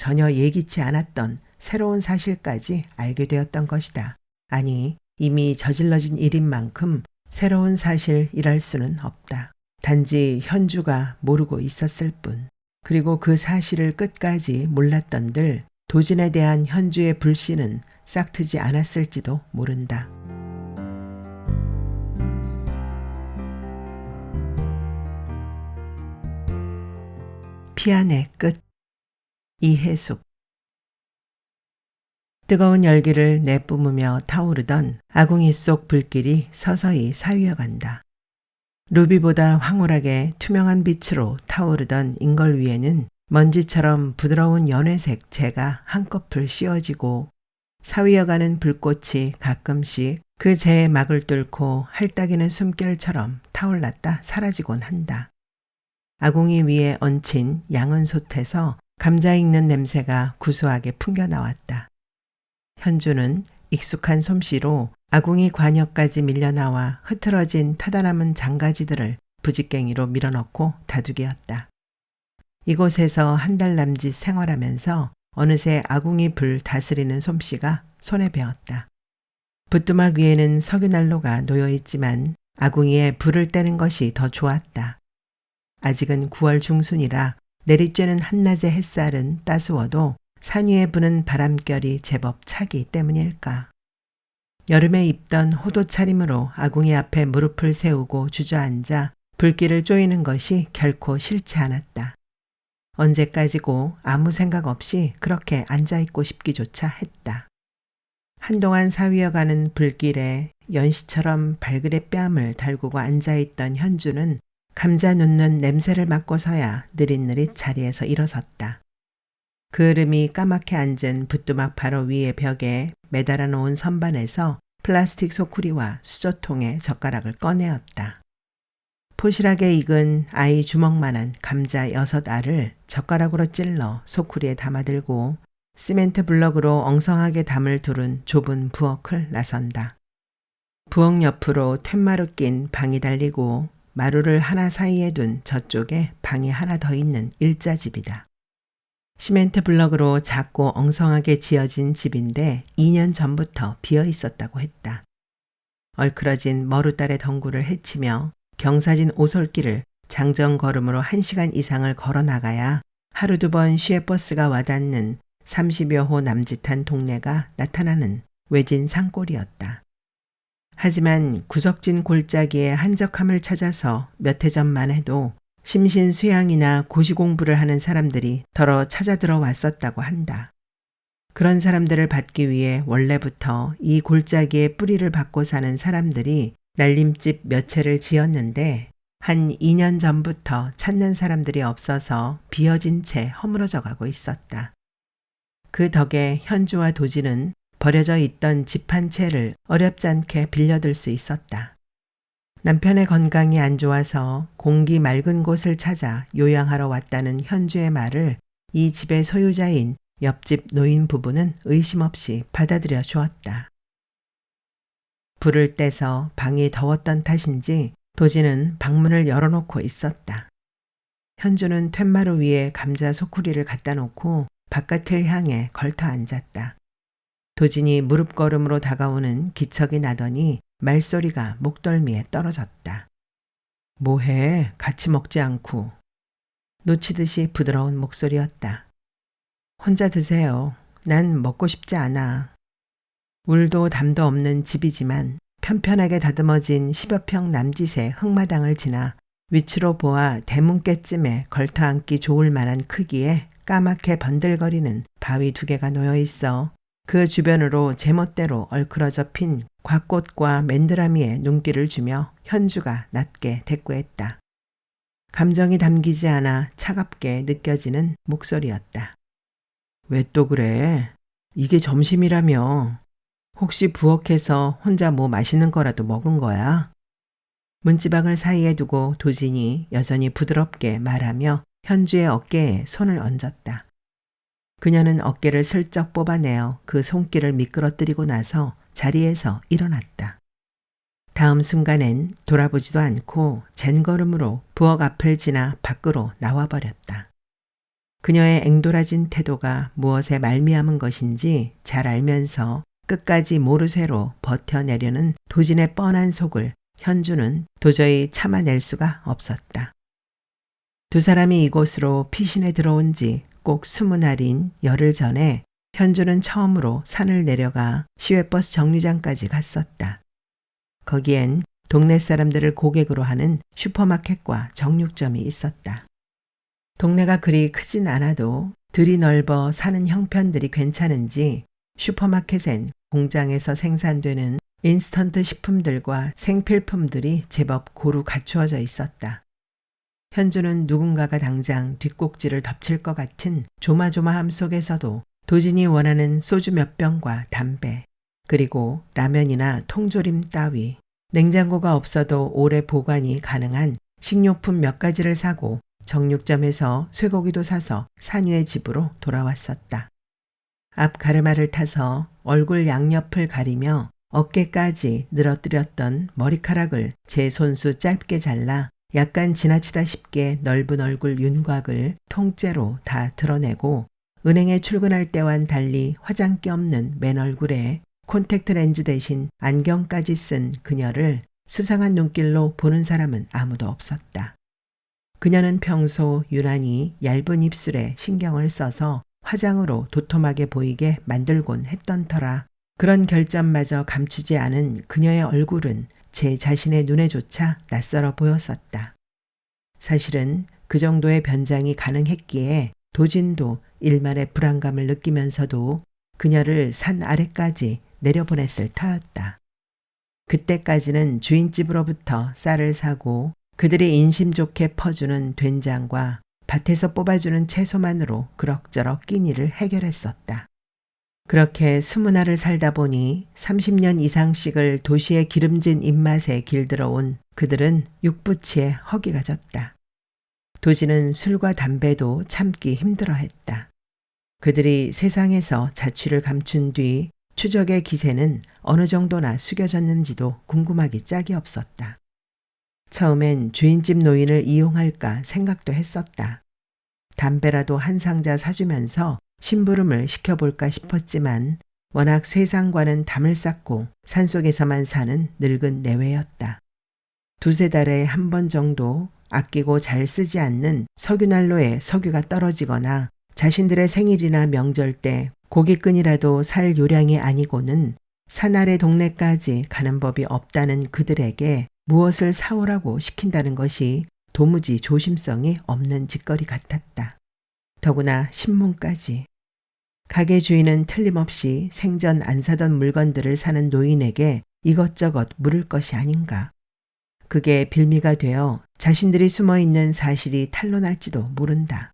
전혀 예기치 않았던 새로운 사실까지 알게 되었던 것이다. 아니, 이미 저질러진 일인 만큼 새로운 사실이랄 수는 없다. 단지 현주가 모르고 있었을 뿐. 그리고 그 사실을 끝까지 몰랐던들 도진에 대한 현주의 불신은 싹트지 않았을지도 모른다. 피안의 끝. 이해숙. 뜨거운 열기를 내뿜으며 타오르던 아궁이 속 불길이 서서히 사위어간다. 루비보다 황홀하게 투명한 빛으로 타오르던 인걸 위에는 먼지처럼 부드러운 연회색 재가 한꺼풀 씌워지고 사위어가는 불꽃이 가끔씩 그 재의 막을 뚫고 할딱이는 숨결처럼 타올랐다 사라지곤 한다. 아궁이 위에 얹힌 양은 솥에서 감자 익는 냄새가 구수하게 풍겨나왔다. 현주는 익숙한 솜씨로 아궁이 관여까지 밀려나와 흐트러진 타다 남은 장가지들을 부직갱이로 밀어넣고 다독이었다. 이곳에서 한 달 남짓 생활하면서 어느새 아궁이 불 다스리는 솜씨가 손에 배었다. 부뚜막 위에는 석유난로가 놓여있지만 아궁이에 불을 떼는 것이 더 좋았다. 아직은 9월 중순이라 내리쬐는 한낮의 햇살은 따스워도 산 위에 부는 바람결이 제법 차기 때문일까. 여름에 입던 호도 차림으로 아궁이 앞에 무릎을 세우고 주저앉아 불길을 쪼이는 것이 결코 싫지 않았다. 언제까지고 아무 생각 없이 그렇게 앉아있고 싶기조차 했다. 한동안 사위어가는 불길에 연시처럼 발그레 뺨을 달구고 앉아있던 현주는 감자 눕는 냄새를 맡고서야 느릿느릿 자리에서 일어섰다. 그을음이 까맣게 앉은 부뚜막 바로 위의 벽에 매달아 놓은 선반에서 플라스틱 소쿠리와 수저통에 젓가락을 꺼내었다. 포실하게 익은 아이 주먹만한 감자 6알을 젓가락으로 찔러 소쿠리에 담아들고 시멘트 블럭으로 엉성하게 담을 두른 좁은 부엌을 나선다. 부엌 옆으로 툇마루 낀 방이 달리고 마루를 하나 사이에 둔 저쪽에 방이 하나 더 있는 일자집이다. 시멘트 블럭으로 작고 엉성하게 지어진 집인데 2년 전부터 비어 있었다고 했다. 얼크러진 머루딸의 덩굴을 헤치며 경사진 오솔길을 장정 걸음으로 1시간 이상을 걸어 나가야 하루 2번 시외버스가 와닿는 30여 호 남짓한 동네가 나타나는 외진 산골이었다. 하지만 구석진 골짜기의 한적함을 찾아서 몇 해 전만 해도 심신수양이나 고시공부를 하는 사람들이 덜어 찾아 들어왔었다고 한다. 그런 사람들을 받기 위해 원래부터 이 골짜기에 뿌리를 박고 사는 사람들이 날림집 몇 채를 지었는데 한 2년 전부터 찾는 사람들이 없어서 비어진 채 허물어져 가고 있었다. 그 덕에 현주와 도진은 버려져 있던 집 한 채를 어렵지 않게 빌려들 수 있었다. 남편의 건강이 안 좋아서 공기 맑은 곳을 찾아 요양하러 왔다는 현주의 말을 이 집의 소유자인 옆집 노인 부부는 의심 없이 받아들여 주었다. 불을 떼서 방이 더웠던 탓인지 도진은 방문을 열어놓고 있었다. 현주는 툇마루 위에 감자 소쿠리를 갖다 놓고 바깥을 향해 걸터 앉았다. 도진이 무릎걸음으로 다가오는 기척이 나더니 말소리가 목덜미에 떨어졌다. 뭐해? 같이 먹지 않고. 놓치듯이 부드러운 목소리였다. 혼자 드세요. 난 먹고 싶지 않아. 울도 담도 없는 집이지만 편편하게 다듬어진 10여 평 남짓의 흙마당을 지나 위치로 보아 대문께쯤에 걸터 앉기 좋을 만한 크기에 까맣게 번들거리는 바위 2개가 놓여 있어 그 주변으로 제멋대로 얼크러져 핀 곽꽃과 맨드라미에 눈길을 주며 현주가 낮게 대꾸했다. 감정이 담기지 않아 차갑게 느껴지는 목소리였다. 왜 또 그래? 이게 점심이라며. 혹시 부엌에서 혼자 뭐 맛있는 거라도 먹은 거야? 문지방을 사이에 두고 도진이 여전히 부드럽게 말하며 현주의 어깨에 손을 얹었다. 그녀는 어깨를 슬쩍 뽑아내어 그 손길을 미끄러뜨리고 나서 자리에서 일어났다. 다음 순간엔 돌아보지도 않고 젠걸음으로 부엌 앞을 지나 밖으로 나와버렸다. 그녀의 앵돌아진 태도가 무엇에 말미암은 것인지 잘 알면서 끝까지 모르쇠로 버텨내려는 도진의 뻔한 속을 현주는 도저히 참아낼 수가 없었다. 두 사람이 이곳으로 피신해 들어온 지 꼭 20날인 열흘 전에 현주는 처음으로 산을 내려가 시외버스 정류장까지 갔었다. 거기엔 동네 사람들을 고객으로 하는 슈퍼마켓과 정육점이 있었다. 동네가 그리 크진 않아도 들이 넓어 사는 형편들이 괜찮은지 슈퍼마켓엔 공장에서 생산되는 인스턴트 식품들과 생필품들이 제법 고루 갖추어져 있었다. 현주는 누군가가 당장 뒷꼭지를 덮칠 것 같은 조마조마함 속에서도 도진이 원하는 소주 몇 병과 담배, 그리고 라면이나 통조림 따위, 냉장고가 없어도 오래 보관이 가능한 식료품 몇 가지를 사고 정육점에서 쇠고기도 사서 산유의 집으로 돌아왔었다. 앞 가르마를 타서 얼굴 양옆을 가리며 어깨까지 늘어뜨렸던 머리카락을 제 손수 짧게 잘라 약간 지나치다 싶게 넓은 얼굴 윤곽을 통째로 다 드러내고 은행에 출근할 때와는 달리 화장기 없는 맨 얼굴에 콘택트 렌즈 대신 안경까지 쓴 그녀를 수상한 눈길로 보는 사람은 아무도 없었다. 그녀는 평소 유난히 얇은 입술에 신경을 써서 화장으로 도톰하게 보이게 만들곤 했던 터라 그런 결점마저 감추지 않은 그녀의 얼굴은 제 자신의 눈에조차 낯설어 보였었다. 사실은 그 정도의 변장이 가능했기에 도진도 일말의 불안감을 느끼면서도 그녀를 산 아래까지 내려보냈을 터였다. 그때까지는 주인집으로부터 쌀을 사고 그들이 인심 좋게 퍼주는 된장과 밭에서 뽑아주는 채소만으로 그럭저럭 끼니를 해결했었다. 그렇게 20알을 살다 보니 30년 이상씩을 도시의 기름진 입맛에 길들어온 그들은 육부치에 허기가 졌다. 도진은 술과 담배도 참기 힘들어했다. 그들이 세상에서 자취를 감춘 뒤 추적의 기세는 어느 정도나 숙여졌는지도 궁금하기 짝이 없었다. 처음엔 주인집 노인을 이용할까 생각도 했었다. 담배라도 한 상자 사주면서 심부름을 시켜볼까 싶었지만 워낙 세상과는 담을 쌓고 산속에서만 사는 늙은 내외였다. 두세 달에 한 번 정도 아끼고 잘 쓰지 않는 석유난로에 석유가 떨어지거나 자신들의 생일이나 명절 때 고깃근이라도 살 요량이 아니고는 산 아래 동네까지 가는 법이 없다는 그들에게 무엇을 사오라고 시킨다는 것이 도무지 조심성이 없는 짓거리 같았다. 더구나 신문까지. 가게 주인은 틀림없이 생전 안 사던 물건들을 사는 노인에게 이것저것 물을 것이 아닌가. 그게 빌미가 되어 자신들이 숨어있는 사실이 탄로날지도 모른다.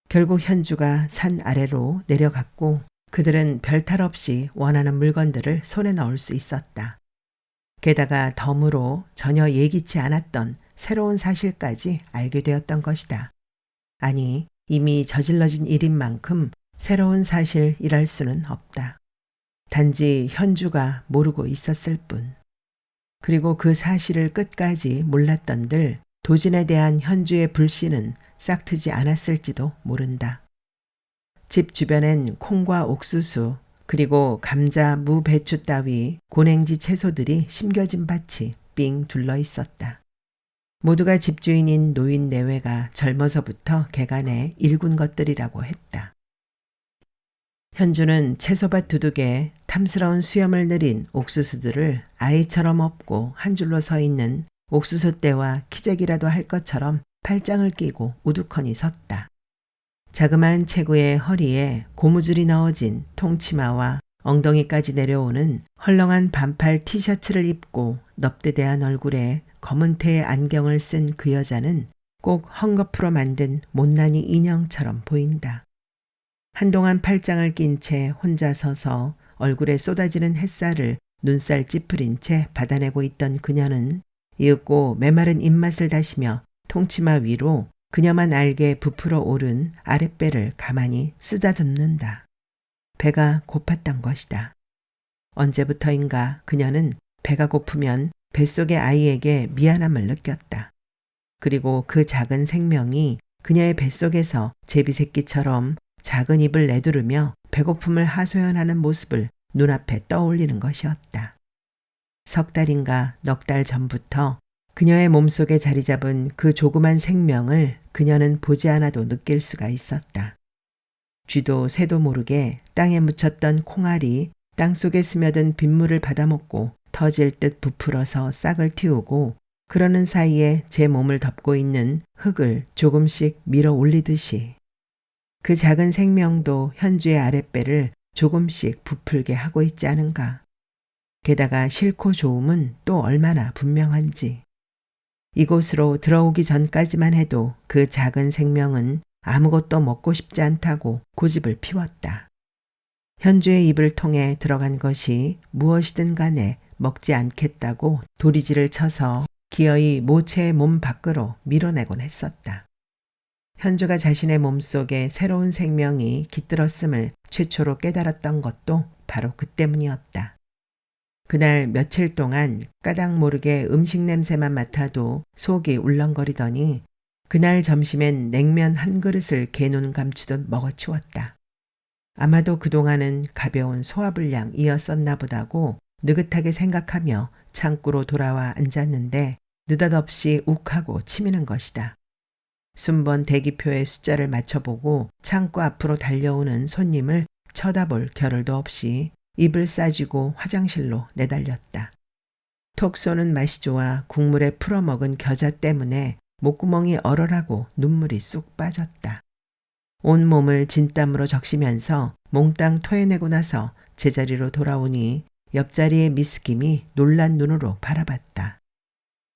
결국 현주가 산 아래로 내려갔고 그들은 별탈 없이 원하는 물건들을 손에 넣을 수 있었다. 게다가 덤으로 전혀 예기치 않았던 새로운 사실까지 알게 되었던 것이다. 아니, 이미 저질러진 일인 만큼 새로운 사실이랄 수는 없다. 단지 현주가 모르고 있었을 뿐. 그리고 그 사실을 끝까지 몰랐던들 도진에 대한 현주의 불신은 싹트지 않았을지도 모른다. 집 주변엔 콩과 옥수수 그리고 감자, 무, 배추 따위 고냉지 채소들이 심겨진 밭이 삥 둘러 있었다. 모두가 집주인인 노인 내외가 젊어서부터 개간해 일군 것들이라고 했다. 현주는 채소밭 두둑에 탐스러운 수염을 내린 옥수수들을 아이처럼 업고 한 줄로 서 있는 옥수수대와 키재기라도 할 것처럼 팔짱을 끼고 우두커니 섰다. 자그마한 체구의 허리에 고무줄이 넣어진 통치마와 엉덩이까지 내려오는 헐렁한 반팔 티셔츠를 입고 넙대대한 얼굴에 검은 테의 안경을 쓴 그 여자는 꼭 헝겊으로 만든 못난이 인형처럼 보인다. 한동안 팔짱을 낀 채 혼자 서서 얼굴에 쏟아지는 햇살을 눈살 찌푸린 채 받아내고 있던 그녀는 이윽고 메마른 입맛을 다시며 통치마 위로 그녀만 알게 부풀어 오른 아랫배를 가만히 쓰다듬는다. 배가 고팠던 것이다. 언제부터인가 그녀는 배가 고프면 뱃속의 아이에게 미안함을 느꼈다. 그리고 그 작은 생명이 그녀의 뱃속에서 제비새끼처럼 작은 입을 내두르며 배고픔을 하소연하는 모습을 눈앞에 떠올리는 것이었다. 석 달인가 넉 달 전부터 그녀의 몸속에 자리 잡은 그 조그만 생명을 그녀는 보지 않아도 느낄 수가 있었다. 쥐도 새도 모르게 땅에 묻혔던 콩알이 땅속에 스며든 빗물을 받아먹고 터질 듯 부풀어서 싹을 틔우고 그러는 사이에 제 몸을 덮고 있는 흙을 조금씩 밀어 올리듯이 그 작은 생명도 현주의 아랫배를 조금씩 부풀게 하고 있지 않은가. 게다가 싫고 좋음은 또 얼마나 분명한지. 이곳으로 들어오기 전까지만 해도 그 작은 생명은 아무것도 먹고 싶지 않다고 고집을 피웠다. 현주의 입을 통해 들어간 것이 무엇이든 간에 먹지 않겠다고 도리지를 쳐서 기어이 모체의 몸 밖으로 밀어내곤 했었다. 현주가 자신의 몸속에 새로운 생명이 깃들었음을 최초로 깨달았던 것도 바로 그 때문이었다. 그날 며칠 동안 까닭 모르게 음식 냄새만 맡아도 속이 울렁거리더니 그날 점심엔 냉면 한 그릇을 개눈 감추듯 먹어치웠다. 아마도 그동안은 가벼운 소화불량이었었나 보다고 느긋하게 생각하며 창구로 돌아와 앉았는데 느닷없이 욱하고 치미는 것이다. 순번 대기표의 숫자를 맞춰보고 창구 앞으로 달려오는 손님을 쳐다볼 겨를도 없이 입을 싸쥐고 화장실로 내달렸다. 톡 쏘는 맛이 좋아 국물에 풀어먹은 겨자 때문에 목구멍이 얼얼하고 눈물이 쑥 빠졌다. 온몸을 진땀으로 적시면서 몽땅 토해내고 나서 제자리로 돌아오니 옆자리의 미스 김이 놀란 눈으로 바라봤다.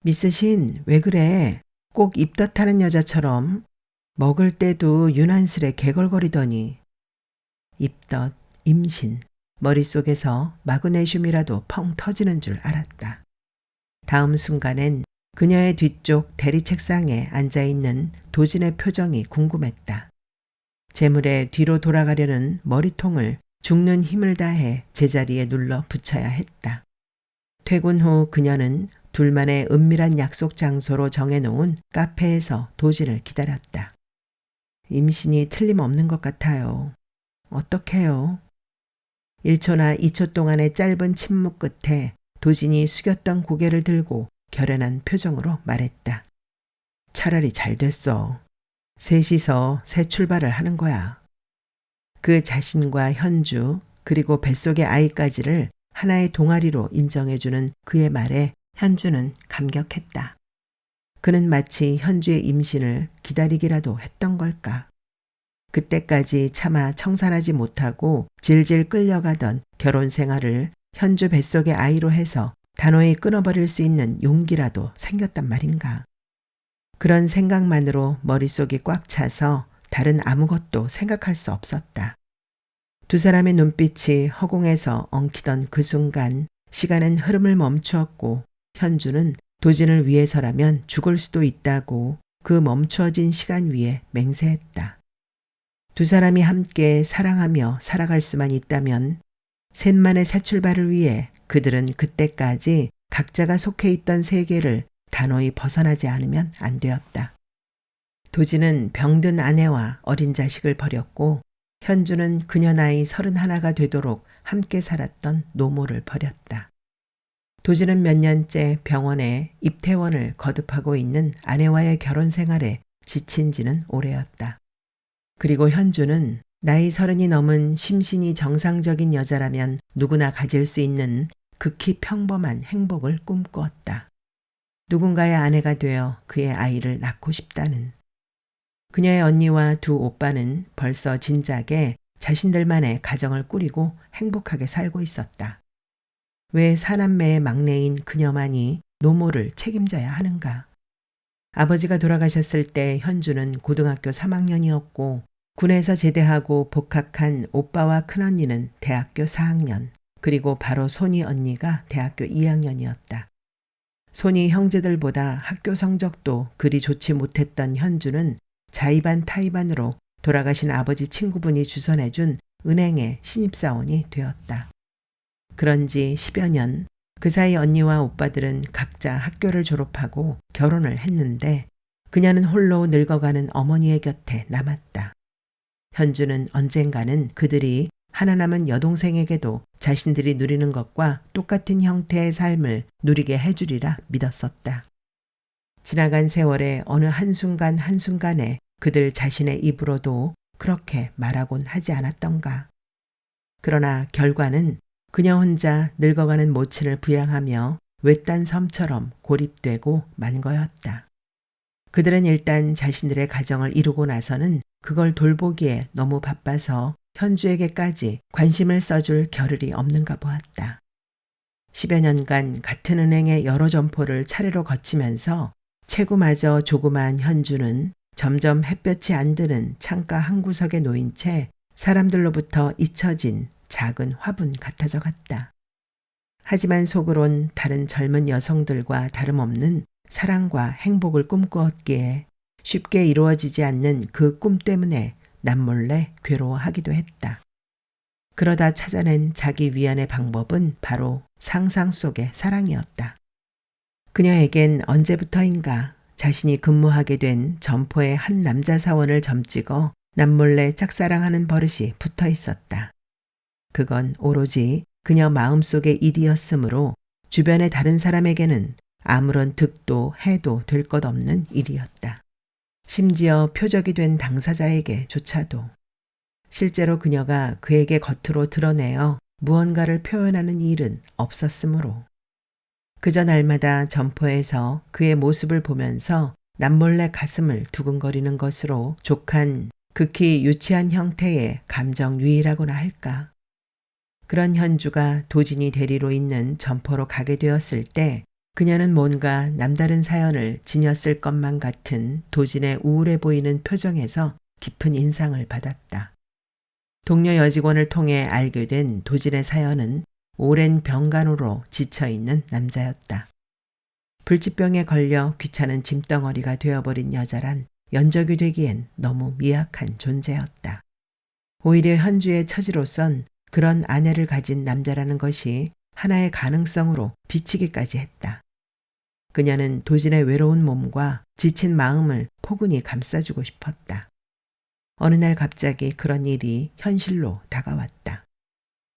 미스 신, 왜 그래? 꼭 입덧하는 여자처럼 먹을 때도 유난스레 개걸거리더니. 입덧, 임신, 머릿속에서 마그네슘이라도 펑 터지는 줄 알았다. 다음 순간엔 그녀의 뒤쪽 대리 책상에 앉아있는 도진의 표정이 궁금했다. 재물에 뒤로 돌아가려는 머리통을 죽는 힘을 다해 제자리에 눌러 붙여야 했다. 퇴근 후 그녀는 둘만의 은밀한 약속 장소로 정해놓은 카페에서 도진을 기다렸다. 임신이 틀림없는 것 같아요. 어떡해요? 1초나 2초 동안의 짧은 침묵 끝에 도진이 숙였던 고개를 들고 결연한 표정으로 말했다. 차라리 잘 됐어. 셋이서 새 출발을 하는 거야. 그 자신과 현주 그리고 뱃속의 아이까지를 하나의 동아리로 인정해주는 그의 말에 현주는 감격했다. 그는 마치 현주의 임신을 기다리기라도 했던 걸까. 그때까지 차마 청산하지 못하고 질질 끌려가던 결혼 생활을 현주 뱃속의 아이로 해서 단호히 끊어버릴 수 있는 용기라도 생겼단 말인가. 그런 생각만으로 머릿속이 꽉 차서 다른 아무것도 생각할 수 없었다. 두 사람의 눈빛이 허공에서 엉키던 그 순간 시간은 흐름을 멈추었고 현주는 도진을 위해서라면 죽을 수도 있다고 그 멈추어진 시간 위에 맹세했다. 두 사람이 함께 사랑하며 살아갈 수만 있다면 셋만의 새 출발을 위해 그들은 그때까지 각자가 속해 있던 세계를 단호히 벗어나지 않으면 안 되었다. 도진은 병든 아내와 어린 자식을 버렸고 현주는 그녀 나이 31가 되도록 함께 살았던 노모를 버렸다. 도진은 몇 년째 병원에 입퇴원을 거듭하고 있는 아내와의 결혼 생활에 지친 지는 오래였다. 그리고 현주는 나이 30이 넘은 심신이 정상적인 여자라면 누구나 가질 수 있는 극히 평범한 행복을 꿈꾸었다. 누군가의 아내가 되어 그의 아이를 낳고 싶다는. 그녀의 언니와 두 오빠는 벌써 진작에 자신들만의 가정을 꾸리고 행복하게 살고 있었다. 왜 사남매의 막내인 그녀만이 노모를 책임져야 하는가? 아버지가 돌아가셨을 때 현주는 고등학교 3학년이었고 군에서 제대하고 복학한 오빠와 큰언니는 대학교 4학년, 그리고 바로 손이 언니가 대학교 2학년이었다. 손이 형제들보다 학교 성적도 그리 좋지 못했던 현주는 자의반 타의반으로 돌아가신 아버지 친구분이 주선해준 은행의 신입사원이 되었다. 그런지 10여 년, 그 사이 언니와 오빠들은 각자 학교를 졸업하고 결혼을 했는데 그녀는 홀로 늙어가는 어머니의 곁에 남았다. 현주는 언젠가는 그들이 하나 남은 여동생에게도 자신들이 누리는 것과 똑같은 형태의 삶을 누리게 해주리라 믿었었다. 지나간 세월의 어느 한순간 한순간에 그들 자신의 입으로도 그렇게 말하곤 하지 않았던가. 그러나 결과는 그녀 혼자 늙어가는 모친을 부양하며 외딴 섬처럼 고립되고 만 거였다. 그들은 일단 자신들의 가정을 이루고 나서는 그걸 돌보기에 너무 바빠서 현주에게까지 관심을 써줄 겨를이 없는가 보았다. 10여 년간 같은 은행의 여러 점포를 차례로 거치면서 체구마저 조그마한 현주는 점점 햇볕이 안 드는 창가 한 구석에 놓인 채 사람들로부터 잊혀진 작은 화분 같아져 갔다. 하지만 속으론 다른 젊은 여성들과 다름없는 사랑과 행복을 꿈꾸었기에 쉽게 이루어지지 않는 그 꿈 때문에 남몰래 괴로워하기도 했다. 그러다 찾아낸 자기 위안의 방법은 바로 상상 속의 사랑이었다. 그녀에겐 언제부터인가 자신이 근무하게 된 점포의 한 남자 사원을 점찍어 남몰래 짝사랑하는 버릇이 붙어 있었다. 그건 오로지 그녀 마음속의 일이었으므로 주변의 다른 사람에게는 아무런 득도 해도 될 것 없는 일이었다. 심지어 표적이 된 당사자에게조차도. 실제로 그녀가 그에게 겉으로 드러내어 무언가를 표현하는 일은 없었으므로. 그저 날마다 점포에서 그의 모습을 보면서 남몰래 가슴을 두근거리는 것으로 족한 극히 유치한 형태의 감정 유희라고나 할까. 그런 현주가 도진이 대리로 있는 점포로 가게 되었을 때 그녀는 뭔가 남다른 사연을 지녔을 것만 같은 도진의 우울해 보이는 표정에서 깊은 인상을 받았다. 동료 여직원을 통해 알게 된 도진의 사연은 오랜 병간호로 지쳐있는 남자였다. 불치병에 걸려 귀찮은 짐덩어리가 되어버린 여자란 연적이 되기엔 너무 미약한 존재였다. 오히려 현주의 처지로선 그런 아내를 가진 남자라는 것이 하나의 가능성으로 비치기까지 했다. 그녀는 도진의 외로운 몸과 지친 마음을 포근히 감싸주고 싶었다. 어느 날 갑자기 그런 일이 현실로 다가왔다.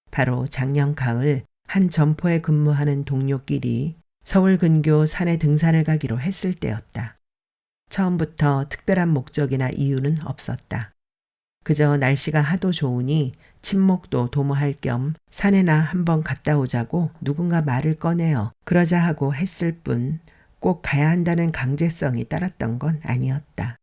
바로 작년 가을 한 점포에 근무하는 동료끼리 서울 근교 산에 등산을 가기로 했을 때였다. 처음부터 특별한 목적이나 이유는 없었다. 그저 날씨가 하도 좋으니 친목도 도모할 겸 산에나 한번 갔다 오자고 누군가 말을 꺼내어 그러자 하고 했을 뿐 꼭 가야 한다는 강제성이 따랐던 건 아니었다.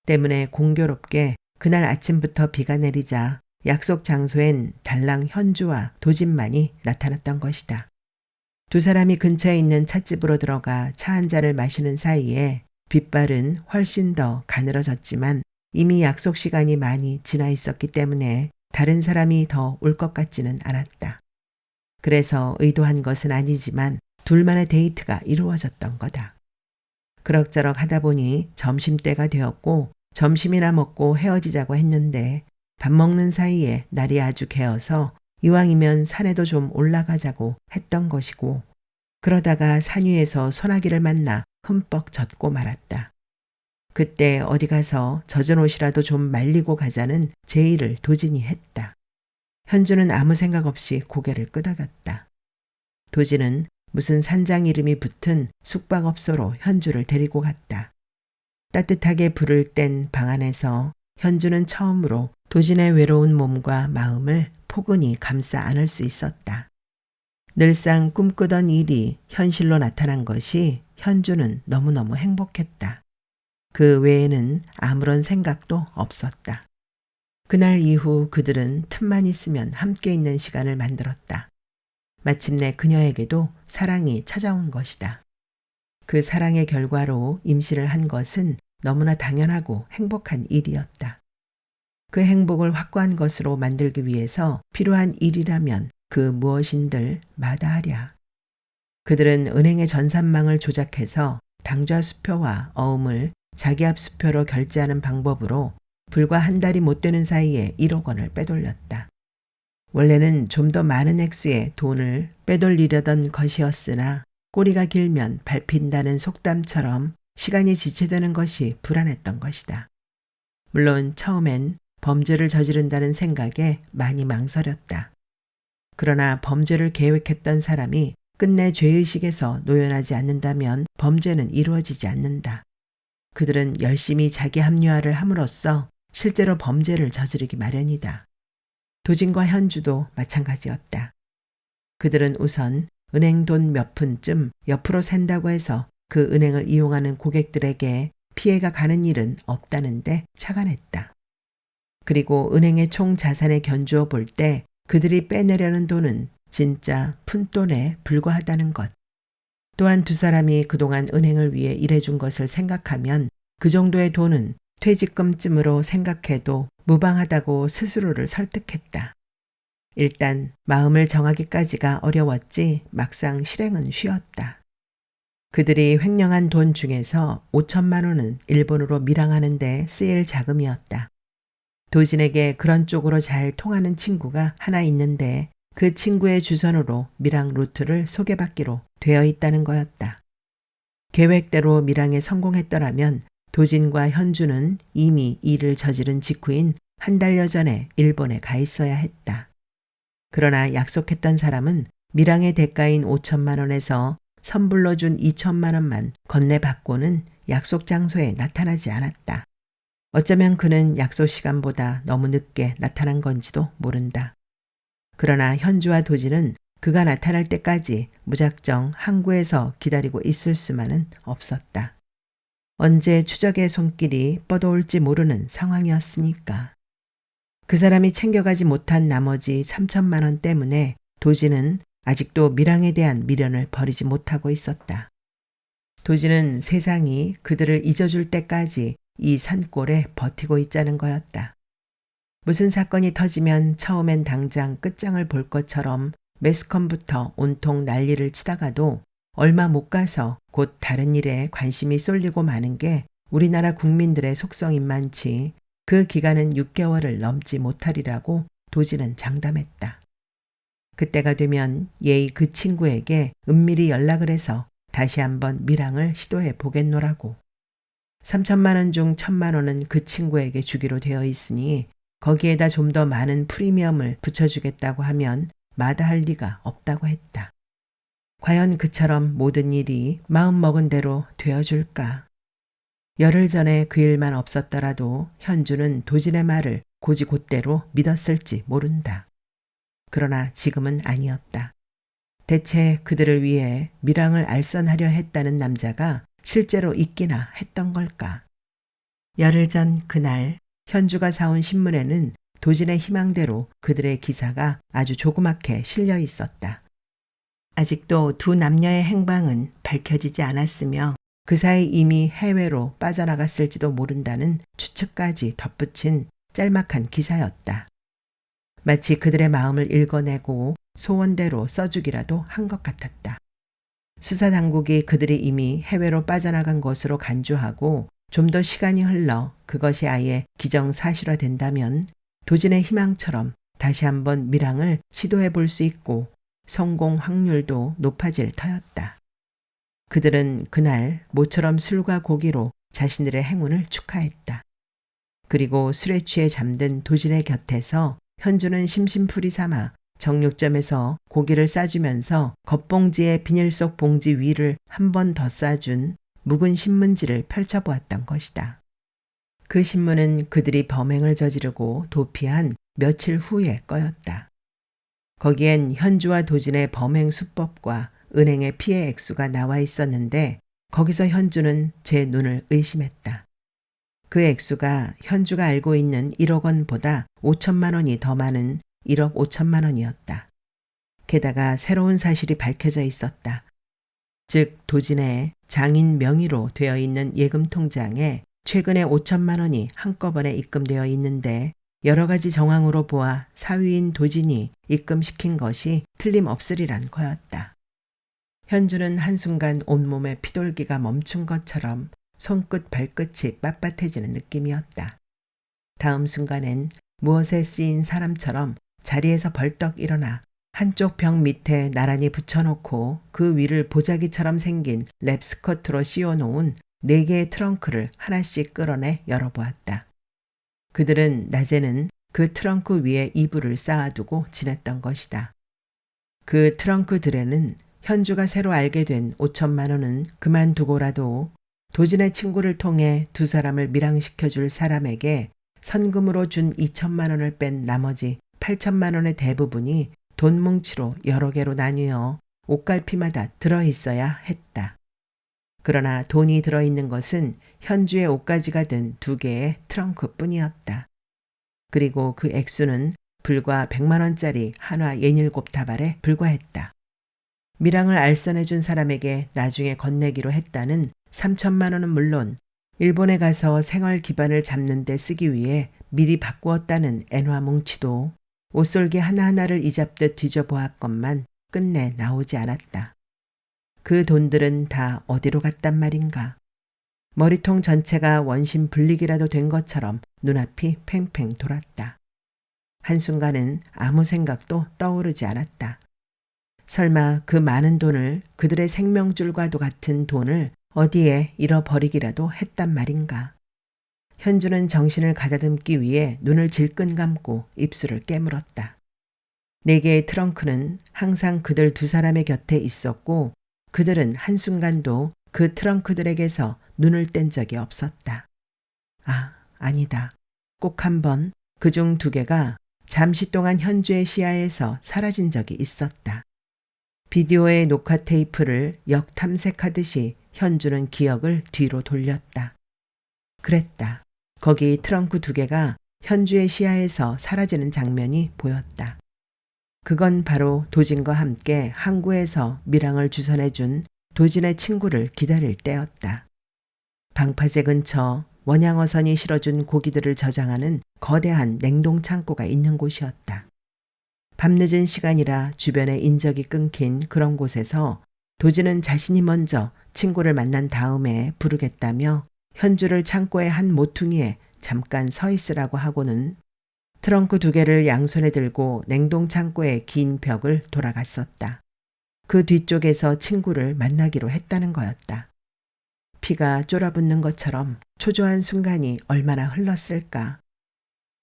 때문에 공교롭게 그날 아침부터 비가 내리자 약속 장소엔 달랑 현주와 도진만이 나타났던 것이다. 두 사람이 근처에 있는 찻집으로 들어가 차 한 잔을 마시는 사이에 빛발은 훨씬 더 가늘어졌지만 이미 약속 시간이 많이 지나 있었기 때문에 다른 사람이 더 올 것 같지는 않았다. 그래서 의도한 것은 아니지만 둘만의 데이트가 이루어졌던 거다. 그럭저럭 하다 보니 점심때가 되었고 점심이나 먹고 헤어지자고 했는데 밥 먹는 사이에 날이 아주 개어서 이왕이면 산에도 좀 올라가자고 했던 것이고 그러다가 산 위에서 소나기를 만나 흠뻑 젖고 말았다. 그때 어디 가서 젖은 옷이라도 좀 말리고 가자는 제의를 도진이 했다. 현주는 아무 생각 없이 고개를 끄덕였다. 도진은 무슨 산장 이름이 붙은 숙박업소로 현주를 데리고 갔다. 따뜻하게 불을 뗀 방 안에서 현주는 처음으로 도진의 외로운 몸과 마음을 포근히 감싸 안을 수 있었다. 늘상 꿈꾸던 일이 현실로 나타난 것이 현주는 너무너무 행복했다. 그 외에는 아무런 생각도 없었다. 그날 이후 그들은 틈만 있으면 함께 있는 시간을 만들었다. 마침내 그녀에게도 사랑이 찾아온 것이다. 그 사랑의 결과로 임신을 한 것은 너무나 당연하고 행복한 일이었다. 그 행복을 확고한 것으로 만들기 위해서 필요한 일이라면 그 무엇인들 마다하랴. 그들은 은행의 전산망을 조작해서 당좌 수표와 어음을 자기 앞 수표로 결제하는 방법으로 불과 한 달이 못 되는 사이에 1억 원을 빼돌렸다. 원래는 좀 더 많은 액수의 돈을 빼돌리려던 것이었으나 꼬리가 길면 밟힌다는 속담처럼 시간이 지체되는 것이 불안했던 것이다. 물론 처음엔 범죄를 저지른다는 생각에 많이 망설였다. 그러나 범죄를 계획했던 사람이 끝내 죄의식에서 노연하지 않는다면 범죄는 이루어지지 않는다. 그들은 열심히 자기 합리화를 함으로써 실제로 범죄를 저지르기 마련이다. 도진과 현주도 마찬가지였다. 그들은 우선 은행 돈 몇 푼쯤 옆으로 샌다고 해서 그 은행을 이용하는 고객들에게 피해가 가는 일은 없다는데 착안했다. 그리고 은행의 총 자산에 견주어 볼 때 그들이 빼내려는 돈은 진짜 푼돈에 불과하다는 것. 또한 두 사람이 그동안 은행을 위해 일해준 것을 생각하면 그 정도의 돈은 퇴직금쯤으로 생각해도 무방하다고 스스로를 설득했다. 일단 마음을 정하기까지가 어려웠지 막상 실행은 쉬웠다. 그들이 횡령한 돈 중에서 5천만 원은 일본으로 밀항하는 데 쓰일 자금이었다. 도진에게 그런 쪽으로 잘 통하는 친구가 하나 있는데 그 친구의 주선으로 밀항 루트를 소개받기로 되어 있다는 거였다. 계획대로 밀항에 성공했더라면 도진과 현주는 이미 일을 저지른 직후인 한 달여 전에 일본에 가 있어야 했다. 그러나 약속했던 사람은 밀항의 대가인 5천만 원에서 선불로 준 2천만 원만 건네받고는 약속 장소에 나타나지 않았다. 어쩌면 그는 약속 시간보다 너무 늦게 나타난 건지도 모른다. 그러나 현주와 도진은 그가 나타날 때까지 무작정 항구에서 기다리고 있을 수만은 없었다. 언제 추적의 손길이 뻗어올지 모르는 상황이었으니까. 그 사람이 챙겨가지 못한 나머지 3천만 원 때문에 도진은 아직도 밀항에 대한 미련을 버리지 못하고 있었다. 도진은 세상이 그들을 잊어줄 때까지 이 산골에 버티고 있자는 거였다. 무슨 사건이 터지면 처음엔 당장 끝장을 볼 것처럼 매스컴부터 온통 난리를 치다가도 얼마 못 가서 곧 다른 일에 관심이 쏠리고 마는 게 우리나라 국민들의 속성인 만치 그 기간은 6개월을 넘지 못하리라고 도진은 장담했다. 그때가 되면 예의 그 친구에게 은밀히 연락을 해서 다시 한번 밀항을 시도해 보겠노라고. 3천만 원 중 1,000만 원은 그 친구에게 주기로 되어 있으니 거기에다 좀 더 많은 프리미엄을 붙여주겠다고 하면 마다할 리가 없다고 했다. 과연 그처럼 모든 일이 마음먹은 대로 되어줄까? 열흘 전에 그 일만 없었더라도 현주는 도진의 말을 곧이곧대로 믿었을지 모른다. 그러나 지금은 아니었다. 대체 그들을 위해 밀항을 알선하려 했다는 남자가 실제로 있기나 했던 걸까? 열흘 전 그날 현주가 사온 신문에는 도진의 희망대로 그들의 기사가 아주 조그맣게 실려 있었다. 아직도 두 남녀의 행방은 밝혀지지 않았으며 그 사이 이미 해외로 빠져나갔을지도 모른다는 추측까지 덧붙인 짤막한 기사였다. 마치 그들의 마음을 읽어내고 소원대로 써주기라도 한 것 같았다. 수사당국이 그들이 이미 해외로 빠져나간 것으로 간주하고 좀 더 시간이 흘러 그것이 아예 기정사실화된다면 도진의 희망처럼 다시 한번 밀항을 시도해 볼 수 있고 성공 확률도 높아질 터였다. 그들은 그날 모처럼 술과 고기로 자신들의 행운을 축하했다. 그리고 술에 취해 잠든 도진의 곁에서 현주는 심심풀이 삼아 정육점에서 고기를 싸주면서 겉봉지에 비닐 속 봉지 위를 한 번 더 싸준 묵은 신문지를 펼쳐보았던 것이다. 그 신문은 그들이 범행을 저지르고 도피한 며칠 후에 꺼였다. 거기엔 현주와 도진의 범행 수법과 은행의 피해 액수가 나와 있었는데 거기서 현주는 제 눈을 의심했다. 그 액수가 현주가 알고 있는 1억 원보다 5천만 원이 더 많은 1억 5천만 원이었다. 게다가 새로운 사실이 밝혀져 있었다. 즉 도진의 장인 명의로 되어 있는 예금 통장에 최근에 5천만 원이 한꺼번에 입금되어 있는데 여러 가지 정황으로 보아 사위인 도진이 입금시킨 것이 틀림없으리란 거였다. 현주는 한순간 온몸에 피돌기가 멈춘 것처럼 손끝 발끝이 빳빳해지는 느낌이었다. 다음 순간엔 무엇에 쓰인 사람처럼 자리에서 벌떡 일어나 한쪽 벽 밑에 나란히 붙여놓고 그 위를 보자기처럼 생긴 랩스커트로 씌워놓은 4개의 트렁크를 하나씩 끌어내 열어보았다. 그들은 낮에는 그 트렁크 위에 이불을 쌓아두고 지냈던 것이다. 그 트렁크들에는 현주가 새로 알게 된 5천만 원은 그만두고라도 도진의 친구를 통해 두 사람을 밀항시켜줄 사람에게 선금으로 준 2천만 원을 뺀 나머지 8천만 원의 대부분이 돈 뭉치로 여러 개로 나뉘어 옷갈피마다 들어있어야 했다. 그러나 돈이 들어있는 것은 현주의 옷가지가 든 2개의 트렁크뿐이었다. 그리고 그 액수는 불과 100만 원짜리 한화 67다발에 불과했다. 밀항을 알선해준 사람에게 나중에 건네기로 했다는 3천만 원은 물론 일본에 가서 생활 기반을 잡는 데 쓰기 위해 미리 바꾸었다는 엔화 뭉치도 옷솔기 하나하나를 이잡듯 뒤져보았건만 끝내 나오지 않았다. 그 돈들은 다 어디로 갔단 말인가. 머리통 전체가 원심 불릭이라도 된 것처럼 눈앞이 팽팽 돌았다. 한순간은 아무 생각도 떠오르지 않았다. 설마 그 많은 돈을, 그들의 생명줄과도 같은 돈을 어디에 잃어버리기라도 했단 말인가. 현주는 정신을 가다듬기 위해 눈을 질끈 감고 입술을 깨물었다. 4개의 트렁크는 항상 그들 2사람의 곁에 있었고 그들은 한순간도 그 트렁크들에게서 눈을 뗀 적이 없었다. 아니다. 꼭 한번 그중 2개가 잠시 동안 현주의 시야에서 사라진 적이 있었다. 비디오의 녹화 테이프를 역탐색하듯이 현주는 기억을 뒤로 돌렸다. 그랬다. 거기 트렁크 2개가 현주의 시야에서 사라지는 장면이 보였다. 그건 바로 도진과 함께 항구에서 밀항을 주선해준 도진의 친구를 기다릴 때였다. 방파제 근처 원양어선이 실어준 고기들을 저장하는 거대한 냉동 창고가 있는 곳이었다. 밤늦은 시간이라 주변에 인적이 끊긴 그런 곳에서 도진은 자신이 먼저 친구를 만난 다음에 부르겠다며 현주를 창고의 한 모퉁이에 잠깐 서 있으라고 하고는 트렁크 2개를 양손에 들고 냉동 창고의 긴 벽을 돌아갔었다. 그 뒤쪽에서 친구를 만나기로 했다는 거였다. 피가 쫄아붙는 것처럼 초조한 순간이 얼마나 흘렀을까.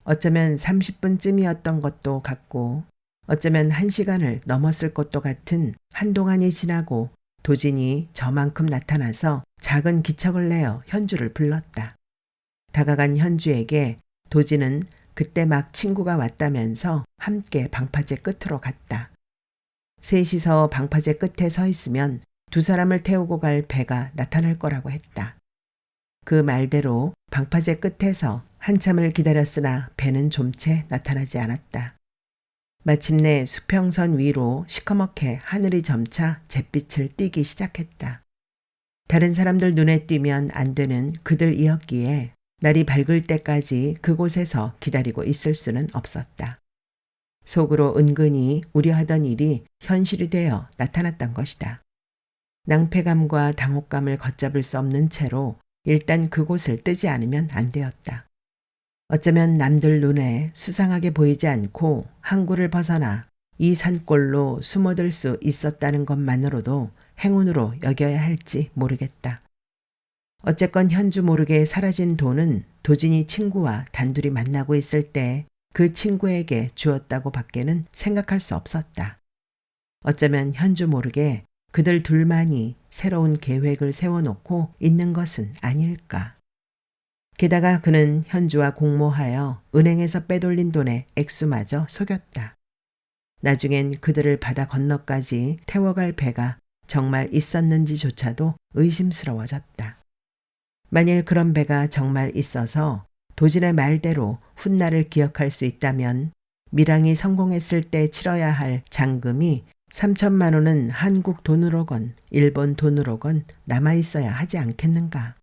어쩌면 30분쯤이었던 것도 같고 어쩌면 1시간을 넘었을 것도 같은 한동안이 지나고 도진이 저만큼 나타나서 작은 기척을 내어 현주를 불렀다. 다가간 현주에게 도진은 그때 막 친구가 왔다면서 함께 방파제 끝으로 갔다. 셋이서 방파제 끝에 서 있으면 2사람을 태우고 갈 배가 나타날 거라고 했다. 그 말대로 방파제 끝에서 한참을 기다렸으나 배는 좀채 나타나지 않았다. 마침내 수평선 위로 시커멓게 하늘이 점차 잿빛을 띠기 시작했다. 다른 사람들 눈에 띄면 안 되는 그들이었기에 날이 밝을 때까지 그곳에서 기다리고 있을 수는 없었다. 속으로 은근히 우려하던 일이 현실이 되어 나타났던 것이다. 낭패감과 당혹감을 걷잡을 수 없는 채로 일단 그곳을 뜨지 않으면 안 되었다. 어쩌면 남들 눈에 수상하게 보이지 않고 항구를 벗어나 이 산골로 숨어들 수 있었다는 것만으로도 행운으로 여겨야 할지 모르겠다. 어쨌건 현주 모르게 사라진 돈은 도진이 친구와 단둘이 만나고 있을 때 그 친구에게 주었다고 밖에는 생각할 수 없었다. 어쩌면 현주 모르게 그들 둘만이 새로운 계획을 세워놓고 있는 것은 아닐까. 게다가 그는 현주와 공모하여 은행에서 빼돌린 돈의 액수마저 속였다. 나중엔 그들을 바다 건너까지 태워갈 배가 정말 있었는지조차도 의심스러워졌다. 만일 그런 배가 정말 있어서 도진의 말대로 훗날을 기억할 수 있다면 밀항이 성공했을 때 치러야 할 잔금이 3천만 원은 한국 돈으로건 일본 돈으로건 남아있어야 하지 않겠는가.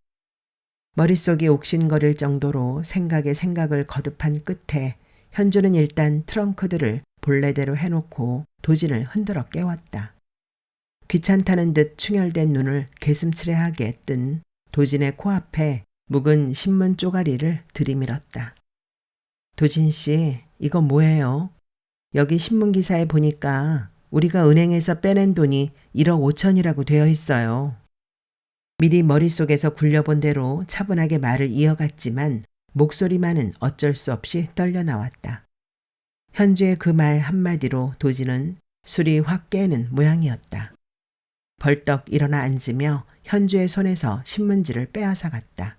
머릿속이 옥신거릴 정도로 생각에 생각을 거듭한 끝에 현주는 일단 트렁크들을 본래대로 해놓고 도진을 흔들어 깨웠다. 귀찮다는 듯 충혈된 눈을 개슴츠레하게 뜬 도진의 코앞에 묵은 신문 쪼가리를 들이밀었다. 도진 씨, 이거 뭐예요? 여기 신문기사에 보니까 우리가 은행에서 빼낸 돈이 1억 5천이라고 되어 있어요. 미리 머릿속에서 굴려본 대로 차분하게 말을 이어갔지만 목소리만은 어쩔 수 없이 떨려 나왔다. 현주의 그 말 한마디로 도진은 술이 확 깨는 모양이었다. 벌떡 일어나 앉으며 현주의 손에서 신문지를 빼앗아 갔다.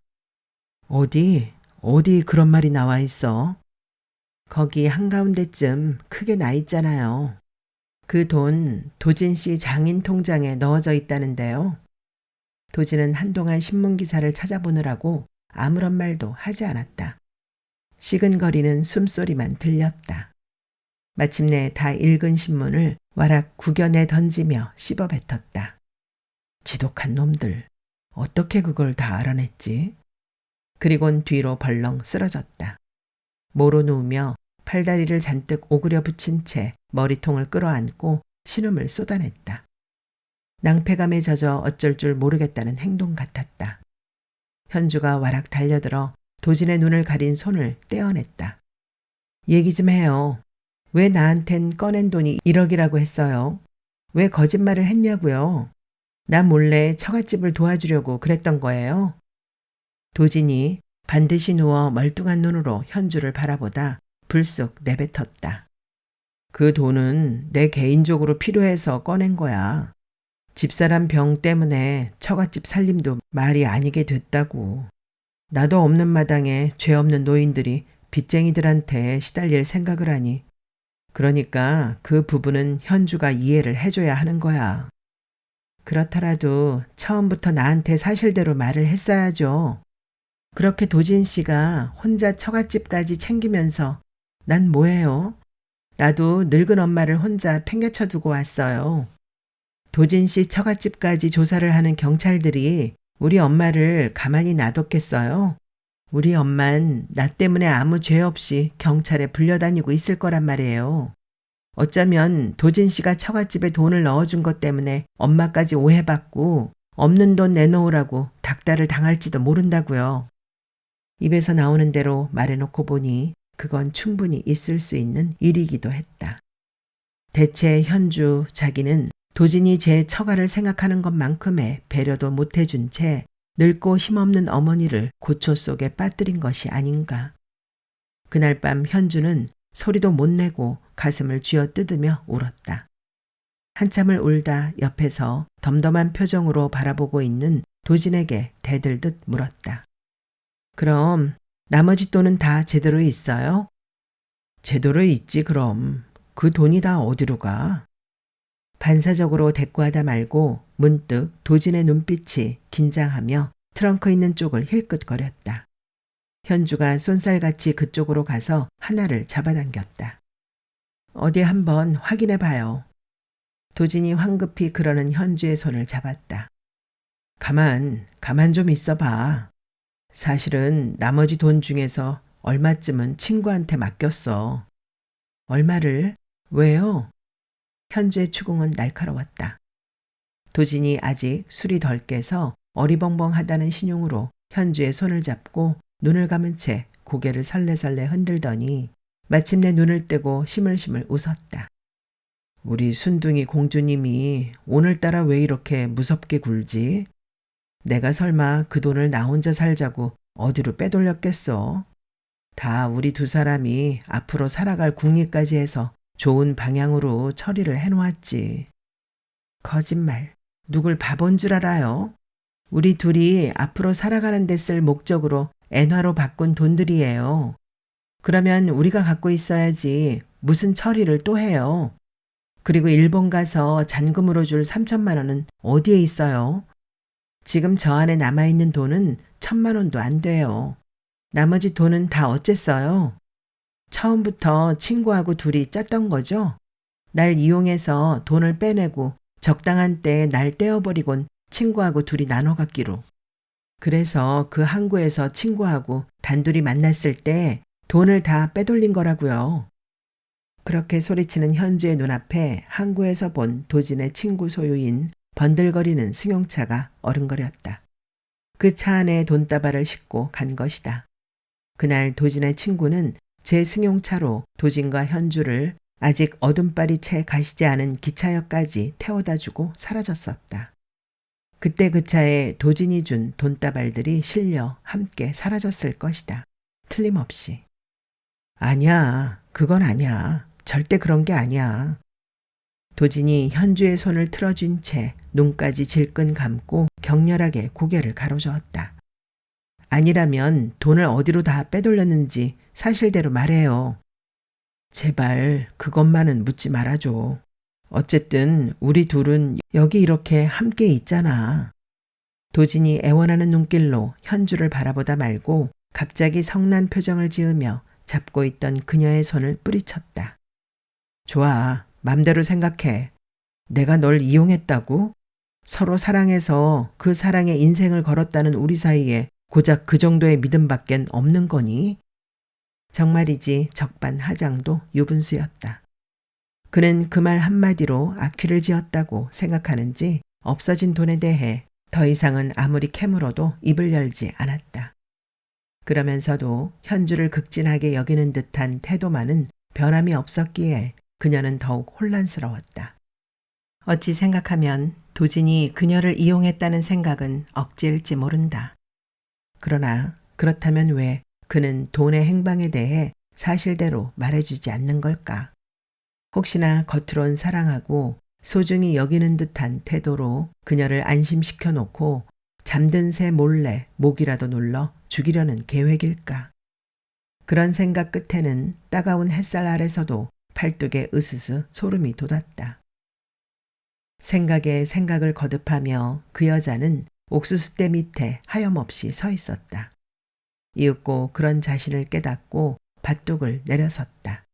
어디 그런 말이 나와 있어? 거기 한가운데쯤 크게 나 있잖아요. 그 돈 도진 씨 장인 통장에 넣어져 있다는데요. 도진은 한동안 신문기사를 찾아보느라고 아무런 말도 하지 않았다. 시근거리는 숨소리만 들렸다. 마침내 다 읽은 신문을 와락 구겨내 던지며 씹어뱉었다. 지독한 놈들, 어떻게 그걸 다 알아냈지? 그리곤 뒤로 벌렁 쓰러졌다. 모로 누우며 팔다리를 잔뜩 오그려 붙인 채 머리통을 끌어안고 신음을 쏟아냈다. 낭패감에 젖어 어쩔 줄 모르겠다는 행동 같았다. 현주가 와락 달려들어 도진의 눈을 가린 손을 떼어냈다. 얘기 좀 해요. 왜 나한텐 꺼낸 돈이 1억이라고 했어요? 왜 거짓말을 했냐고요? 나 몰래 처갓집을 도와주려고 그랬던 거예요? 도진이 반드시 누워 멀뚱한 눈으로 현주를 바라보다 불쑥 내뱉었다. 그 돈은 내 개인적으로 필요해서 꺼낸 거야. 집사람 병 때문에 처갓집 살림도 말이 아니게 됐다고. 나도 없는 마당에 죄 없는 노인들이 빚쟁이들한테 시달릴 생각을 하니. 그러니까 그 부분은 현주가 이해를 해줘야 하는 거야. 그렇더라도 처음부터 나한테 사실대로 말을 했어야죠. 그렇게 도진 씨가 혼자 처갓집까지 챙기면서 난 뭐예요? 나도 늙은 엄마를 혼자 팽개쳐 두고 왔어요. 도진 씨 처갓집까지 조사를 하는 경찰들이 우리 엄마를 가만히 놔뒀겠어요? 우리 엄만 나 때문에 아무 죄 없이 경찰에 불려다니고 있을 거란 말이에요. 어쩌면 도진 씨가 처갓집에 돈을 넣어준 것 때문에 엄마까지 오해받고 없는 돈 내놓으라고 닥달을 당할지도 모른다고요. 입에서 나오는 대로 말해놓고 보니 그건 충분히 있을 수 있는 일이기도 했다. 대체 현주 자기는 도진이 제 처가를 생각하는 것만큼의 배려도 못해준 채 늙고 힘없는 어머니를 고초 속에 빠뜨린 것이 아닌가. 그날 밤 현주는 소리도 못 내고 가슴을 쥐어뜯으며 울었다. 한참을 울다 옆에서 덤덤한 표정으로 바라보고 있는 도진에게 대들듯 물었다. 그럼 나머지 돈은 다 제대로 있어요? 제대로 있지 그럼. 그 돈이 다 어디로 가? 반사적으로 대꾸하다 말고 문득 도진의 눈빛이 긴장하며 트렁크 있는 쪽을 힐끗거렸다. 현주가 쏜살같이 그쪽으로 가서 하나를 잡아당겼다. 어디 한번 확인해 봐요. 도진이 황급히 그러는 현주의 손을 잡았다. 가만 좀 있어 봐. 사실은 나머지 돈 중에서 얼마쯤은 친구한테 맡겼어. 얼마를? 왜요? 현주의 추궁은 날카로웠다. 도진이 아직 술이 덜 깨서 어리벙벙하다는 신용으로 현주의 손을 잡고 눈을 감은 채 고개를 설레설레 흔들더니 마침내 눈을 뜨고 시물시물 웃었다. 우리 순둥이 공주님이 오늘따라 왜 이렇게 무섭게 굴지? 내가 설마 그 돈을 나 혼자 살자고 어디로 빼돌렸겠어? 다 우리 두 사람이 앞으로 살아갈 궁리까지 해서 좋은 방향으로 처리를 해놓았지. 거짓말. 누굴 바본 줄 알아요? 우리 둘이 앞으로 살아가는 데 쓸 목적으로 엔화로 바꾼 돈들이에요. 그러면 우리가 갖고 있어야지 무슨 처리를 또 해요. 그리고 일본 가서 잔금으로 줄 3천만 원은 어디에 있어요? 지금 저 안에 남아있는 돈은 1,000만 원도 안 돼요. 나머지 돈은 다 어쨌어요? 처음부터 친구하고 둘이 짰던 거죠? 날 이용해서 돈을 빼내고 적당한 때에 날 떼어버리곤 친구하고 둘이 나눠 갖기로. 그래서 그 항구에서 친구하고 단둘이 만났을 때 돈을 다 빼돌린 거라고요. 그렇게 소리치는 현주의 눈앞에 항구에서 본 도진의 친구 소유인 번들거리는 승용차가 어른거렸다. 그 차 안에 돈다발을 싣고 간 것이다. 그날 도진의 친구는 제 승용차로 도진과 현주를 아직 어둠발이 채 가시지 않은 기차역까지 태워다주고 사라졌었다. 그때 그 차에 도진이 준 돈다발들이 실려 함께 사라졌을 것이다. 틀림없이. 아니야. 그건 아니야. 절대 그런 게 아니야. 도진이 현주의 손을 틀어쥔 채 눈까지 질끈 감고 격렬하게 고개를 가로저었다. 아니라면 돈을 어디로 다 빼돌렸는지 사실대로 말해요. 제발 그것만은 묻지 말아줘. 어쨌든 우리 둘은 여기 이렇게 함께 있잖아. 도진이 애원하는 눈길로 현주를 바라보다 말고 갑자기 성난 표정을 지으며 잡고 있던 그녀의 손을 뿌리쳤다. 좋아. 맘대로 생각해. 내가 널 이용했다고? 서로 사랑해서 그 사랑에 인생을 걸었다는 우리 사이에 고작 그 정도의 믿음밖엔 없는 거니? 정말이지 적반하장도 유분수였다. 그는 그 말 한마디로 악귀를 지었다고 생각하는지 없어진 돈에 대해 더 이상은 아무리 캐물어도 입을 열지 않았다. 그러면서도 현주를 극진하게 여기는 듯한 태도만은 변함이 없었기에 그녀는 더욱 혼란스러웠다. 어찌 생각하면 도진이 그녀를 이용했다는 생각은 억지일지 모른다. 그러나 그렇다면 왜 그는 돈의 행방에 대해 사실대로 말해주지 않는 걸까? 혹시나 겉으론 사랑하고 소중히 여기는 듯한 태도로 그녀를 안심시켜 놓고 잠든 새 몰래 목이라도 눌러 죽이려는 계획일까? 그런 생각 끝에는 따가운 햇살 아래서도 팔뚝에 으스스 소름이 돋았다. 생각에 생각을 거듭하며 그 여자는 옥수수대 밑에 하염없이 서 있었다. 이윽고 그런 자신을 깨닫고 밧뚝을 내려섰다.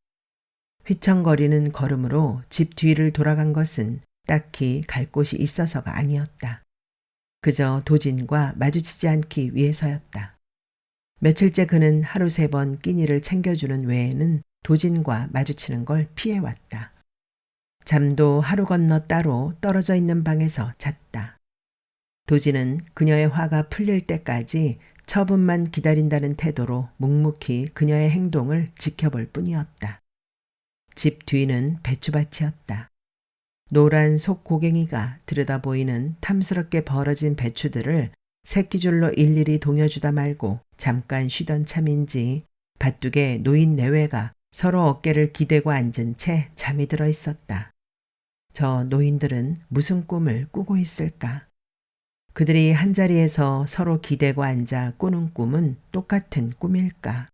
휘청거리는 걸음으로 집 뒤를 돌아간 것은 딱히 갈 곳이 있어서가 아니었다. 그저 도진과 마주치지 않기 위해서였다. 며칠째 그는 하루 3번 끼니를 챙겨주는 외에는 도진과 마주치는 걸 피해왔다. 잠도 하루 건너 따로 떨어져 있는 방에서 잤다. 도진은 그녀의 화가 풀릴 때까지 처분만 기다린다는 태도로 묵묵히 그녀의 행동을 지켜볼 뿐이었다. 집 뒤는 배추밭이었다. 노란 속고갱이가 들여다보이는 탐스럽게 벌어진 배추들을 새끼줄로 일일이 동여주다 말고 잠깐 쉬던 참인지 밭둑에 노인 내외가 서로 어깨를 기대고 앉은 채 잠이 들어 있었다. 저 노인들은 무슨 꿈을 꾸고 있을까? 그들이 한자리에서 서로 기대고 앉아 꾸는 꿈은 똑같은 꿈일까?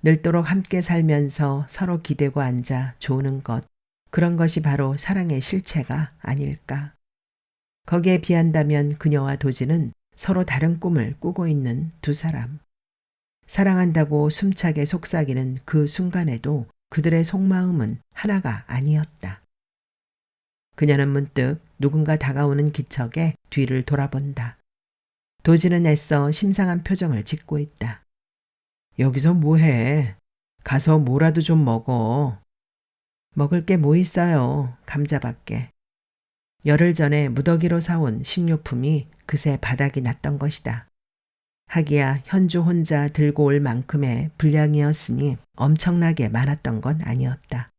늙도록 함께 살면서 서로 기대고 앉아 조는 것, 그런 것이 바로 사랑의 실체가 아닐까? 거기에 비한다면 그녀와 도진은 서로 다른 꿈을 꾸고 있는 두 사람. 사랑한다고 숨차게 속삭이는 그 순간에도 그들의 속마음은 하나가 아니었다. 그녀는 문득 누군가 다가오는 기척에 뒤를 돌아본다. 도진은 애써 심상한 표정을 짓고 있다. 여기서 뭐해? 가서 뭐라도 좀 먹어. 먹을 게 뭐 있어요. 감자밖에. 열흘 전에 무더기로 사온 식료품이 그새 바닥이 났던 것이다. 하기야 현주 혼자 들고 올 만큼의 분량이었으니 엄청나게 많았던 건 아니었다.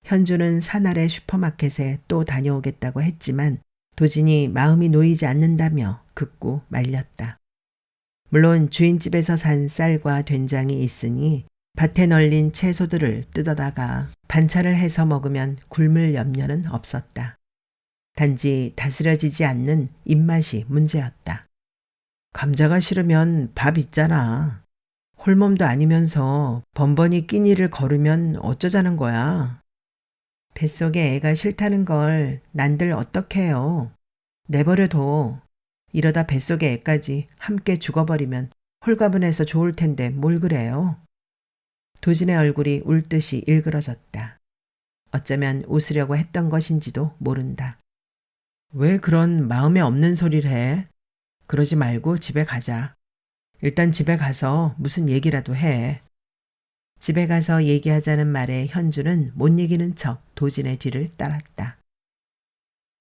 현주는 산아래 슈퍼마켓에 또 다녀오겠다고 했지만 도진이 마음이 놓이지 않는다며 극구 말렸다. 물론 주인집에서 산 쌀과 된장이 있으니 밭에 널린 채소들을 뜯어다가 반찬을 해서 먹으면 굶을 염려는 없었다. 단지 다스려지지 않는 입맛이 문제였다. 감자가 싫으면 밥 있잖아. 홀몸도 아니면서 번번이 끼니를 거르면 어쩌자는 거야. 뱃속에 애가 싫다는 걸 난들 어떡해요. 내버려둬. 이러다 뱃속의 애까지 함께 죽어버리면 홀가분해서 좋을 텐데 뭘 그래요. 도진의 얼굴이 울 듯이 일그러졌다. 어쩌면 웃으려고 했던 것인지도 모른다. 왜 그런 마음에 없는 소리를 해? 그러지 말고 집에 가자. 일단 집에 가서 무슨 얘기라도 해. 집에 가서 얘기하자는 말에 현주는 못 이기는 척 도진의 뒤를 따랐다.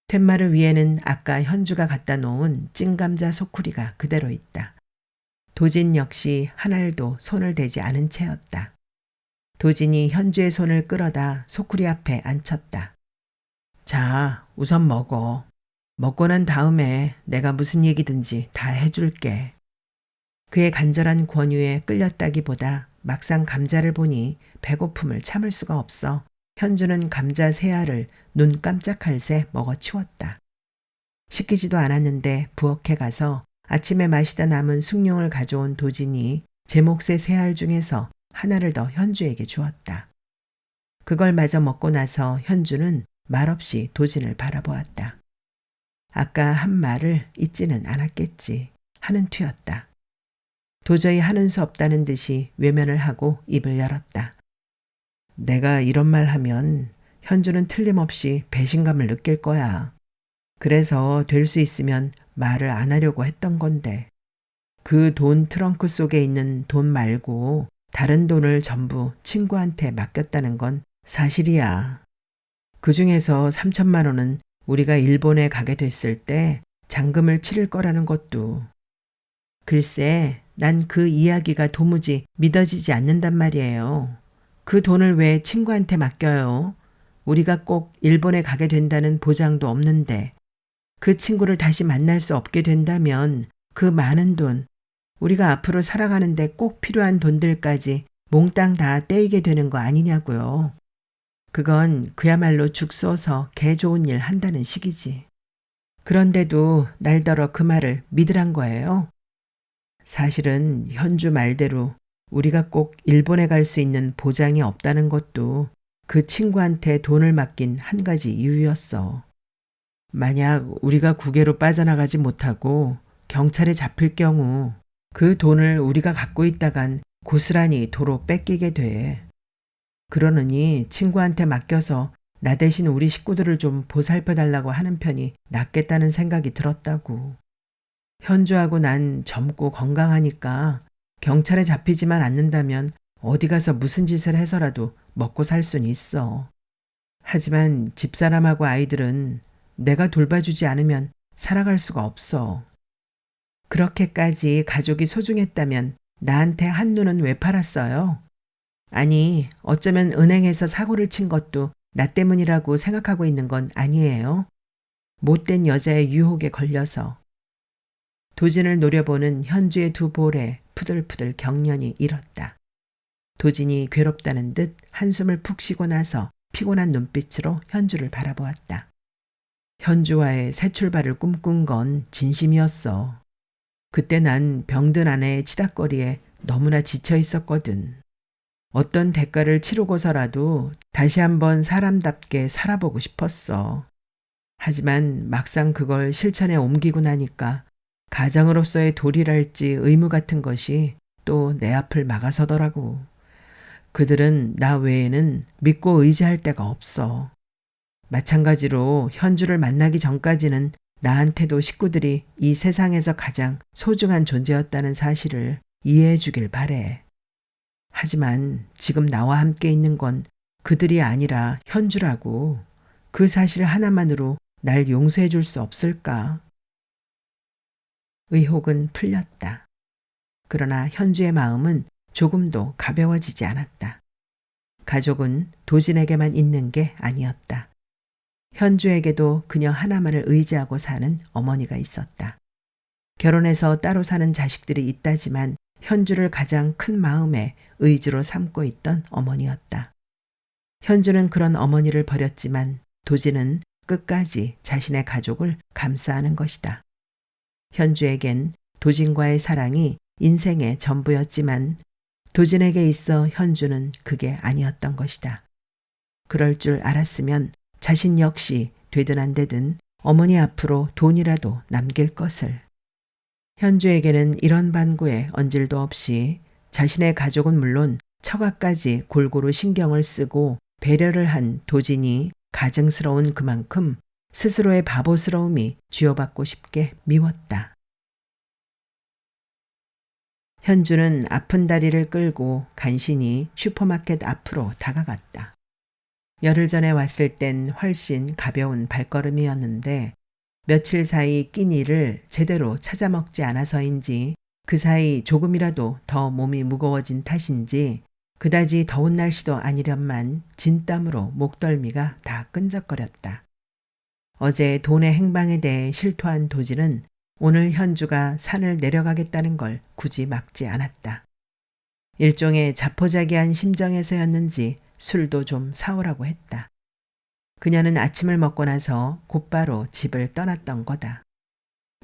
툇마루 위에는 아까 현주가 갖다 놓은 찐감자 소쿠리가 그대로 있다. 도진 역시 한 알도 손을 대지 않은 채였다. 도진이 현주의 손을 끌어다 소쿠리 앞에 앉혔다. 자, 우선 먹어. 먹고 난 다음에 내가 무슨 얘기든지 다 해줄게. 그의 간절한 권유에 끌렸다기보다 막상 감자를 보니 배고픔을 참을 수가 없어 현주는 감자 세 알을 눈 깜짝할 새 먹어치웠다. 시키지도 않았는데 부엌에 가서 아침에 마시다 남은 숭늉을 가져온 도진이 제 몫의 세 알 중에서 하나를 더 현주에게 주었다. 그걸 마저 먹고 나서 현주는 말없이 도진을 바라보았다. 아까 한 말을 잊지는 않았겠지 하는 투였다. 도저히 하는 수 없다는 듯이 외면을 하고 입을 열었다. 내가 이런 말 하면 현주는 틀림없이 배신감을 느낄 거야. 그래서 될 수 있으면 말을 안 하려고 했던 건데 그 돈 트렁크 속에 있는 돈 말고 다른 돈을 전부 친구한테 맡겼다는 건 사실이야. 그중에서 3천만 원은 우리가 일본에 가게 됐을 때 잔금을 치를 거라는 것도. 글쎄, 난 그 이야기가 도무지 믿어지지 않는단 말이에요. 그 돈을 왜 친구한테 맡겨요? 우리가 꼭 일본에 가게 된다는 보장도 없는데 그 친구를 다시 만날 수 없게 된다면 그 많은 돈, 우리가 앞으로 살아가는데 꼭 필요한 돈들까지 몽땅 다 떼이게 되는 거 아니냐고요. 그건 그야말로 죽 쏘서 개 좋은 일 한다는 식이지. 그런데도 날더러 그 말을 믿으란 거예요. 사실은 현주 말대로 우리가 꼭 일본에 갈 수 있는 보장이 없다는 것도 그 친구한테 돈을 맡긴 한 가지 이유였어. 만약 우리가 국외로 빠져나가지 못하고 경찰에 잡힐 경우 그 돈을 우리가 갖고 있다간 고스란히 도로 뺏기게 돼. 그러느니 친구한테 맡겨서 나 대신 우리 식구들을 좀 보살펴달라고 하는 편이 낫겠다는 생각이 들었다고. 현주하고 난 젊고 건강하니까 경찰에 잡히지만 않는다면 어디 가서 무슨 짓을 해서라도 먹고 살 순 있어. 하지만 집사람하고 아이들은 내가 돌봐주지 않으면 살아갈 수가 없어. 그렇게까지 가족이 소중했다면 나한테 한눈은 왜 팔았어요? 아니, 어쩌면 은행에서 사고를 친 것도 나 때문이라고 생각하고 있는 건 아니에요. 못된 여자의 유혹에 걸려서. 도진을 노려보는 현주의 두 볼에 푸들푸들 경련이 일었다. 도진이 괴롭다는 듯 한숨을 푹 쉬고 나서 피곤한 눈빛으로 현주를 바라보았다. 현주와의 새 출발을 꿈꾼 건 진심이었어. 그때 난 병든 아내의 치닥거리에 너무나 지쳐 있었거든. 어떤 대가를 치르고서라도 다시 한번 사람답게 살아보고 싶었어. 하지만 막상 그걸 실천에 옮기고 나니까 가장으로서의 도리랄지 의무 같은 것이 또 내 앞을 막아서더라고. 그들은 나 외에는 믿고 의지할 데가 없어. 마찬가지로 현주를 만나기 전까지는 나한테도 식구들이 이 세상에서 가장 소중한 존재였다는 사실을 이해해 주길 바래. 하지만 지금 나와 함께 있는 건 그들이 아니라 현주라고. 그 사실 하나만으로 날 용서해 줄 수 없을까? 의혹은 풀렸다. 그러나 현주의 마음은 조금도 가벼워지지 않았다. 가족은 도진에게만 있는 게 아니었다. 현주에게도 그녀 하나만을 의지하고 사는 어머니가 있었다. 결혼해서 따로 사는 자식들이 있다지만 현주를 가장 큰 마음의 의지로 삼고 있던 어머니였다. 현주는 그런 어머니를 버렸지만 도진은 끝까지 자신의 가족을 감싸는 것이다. 현주에겐 도진과의 사랑이 인생의 전부였지만 도진에게 있어 현주는 그게 아니었던 것이다. 그럴 줄 알았으면 자신 역시 되든 안 되든 어머니 앞으로 돈이라도 남길 것을. 현주에게는 이런 반구에 언질도 없이 자신의 가족은 물론 처가까지 골고루 신경을 쓰고 배려를 한 도진이 가증스러운 그만큼 스스로의 바보스러움이 쥐어받고 싶게 미웠다. 현주는 아픈 다리를 끌고 간신히 슈퍼마켓 앞으로 다가갔다. 열흘 전에 왔을 땐 훨씬 가벼운 발걸음이었는데 며칠 사이 끼니를 제대로 찾아 먹지 않아서인지 그 사이 조금이라도 더 몸이 무거워진 탓인지 그다지 더운 날씨도 아니련만 진땀으로 목덜미가 다 끈적거렸다. 어제 돈의 행방에 대해 실토한 도진은 오늘 현주가 산을 내려가겠다는 걸 굳이 막지 않았다. 일종의 자포자기한 심정에서였는지 술도 좀 사오라고 했다. 그녀는 아침을 먹고 나서 곧바로 집을 떠났던 거다.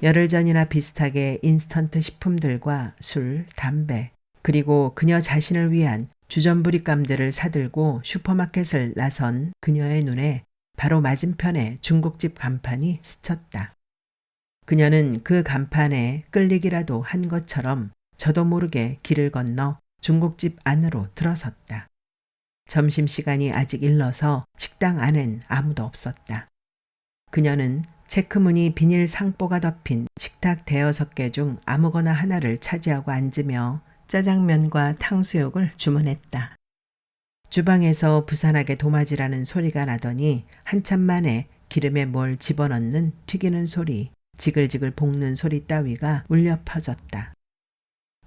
열흘 전이나 비슷하게 인스턴트 식품들과 술, 담배, 그리고 그녀 자신을 위한 주전부리감들을 사들고 슈퍼마켓을 나선 그녀의 눈에 바로 맞은편에 중국집 간판이 스쳤다. 그녀는 그 간판에 끌리기라도 한 것처럼 저도 모르게 길을 건너 중국집 안으로 들어섰다. 점심시간이 아직 일러서 식당 안엔 아무도 없었다. 그녀는 체크무늬 비닐 상보가 덮인 식탁 대여섯 개 중 아무거나 하나를 차지하고 앉으며 짜장면과 탕수육을 주문했다. 주방에서 부산하게 도마지라는 소리가 나더니 한참 만에 기름에 뭘 집어넣는 튀기는 소리, 지글지글 볶는 소리 따위가 울려 퍼졌다.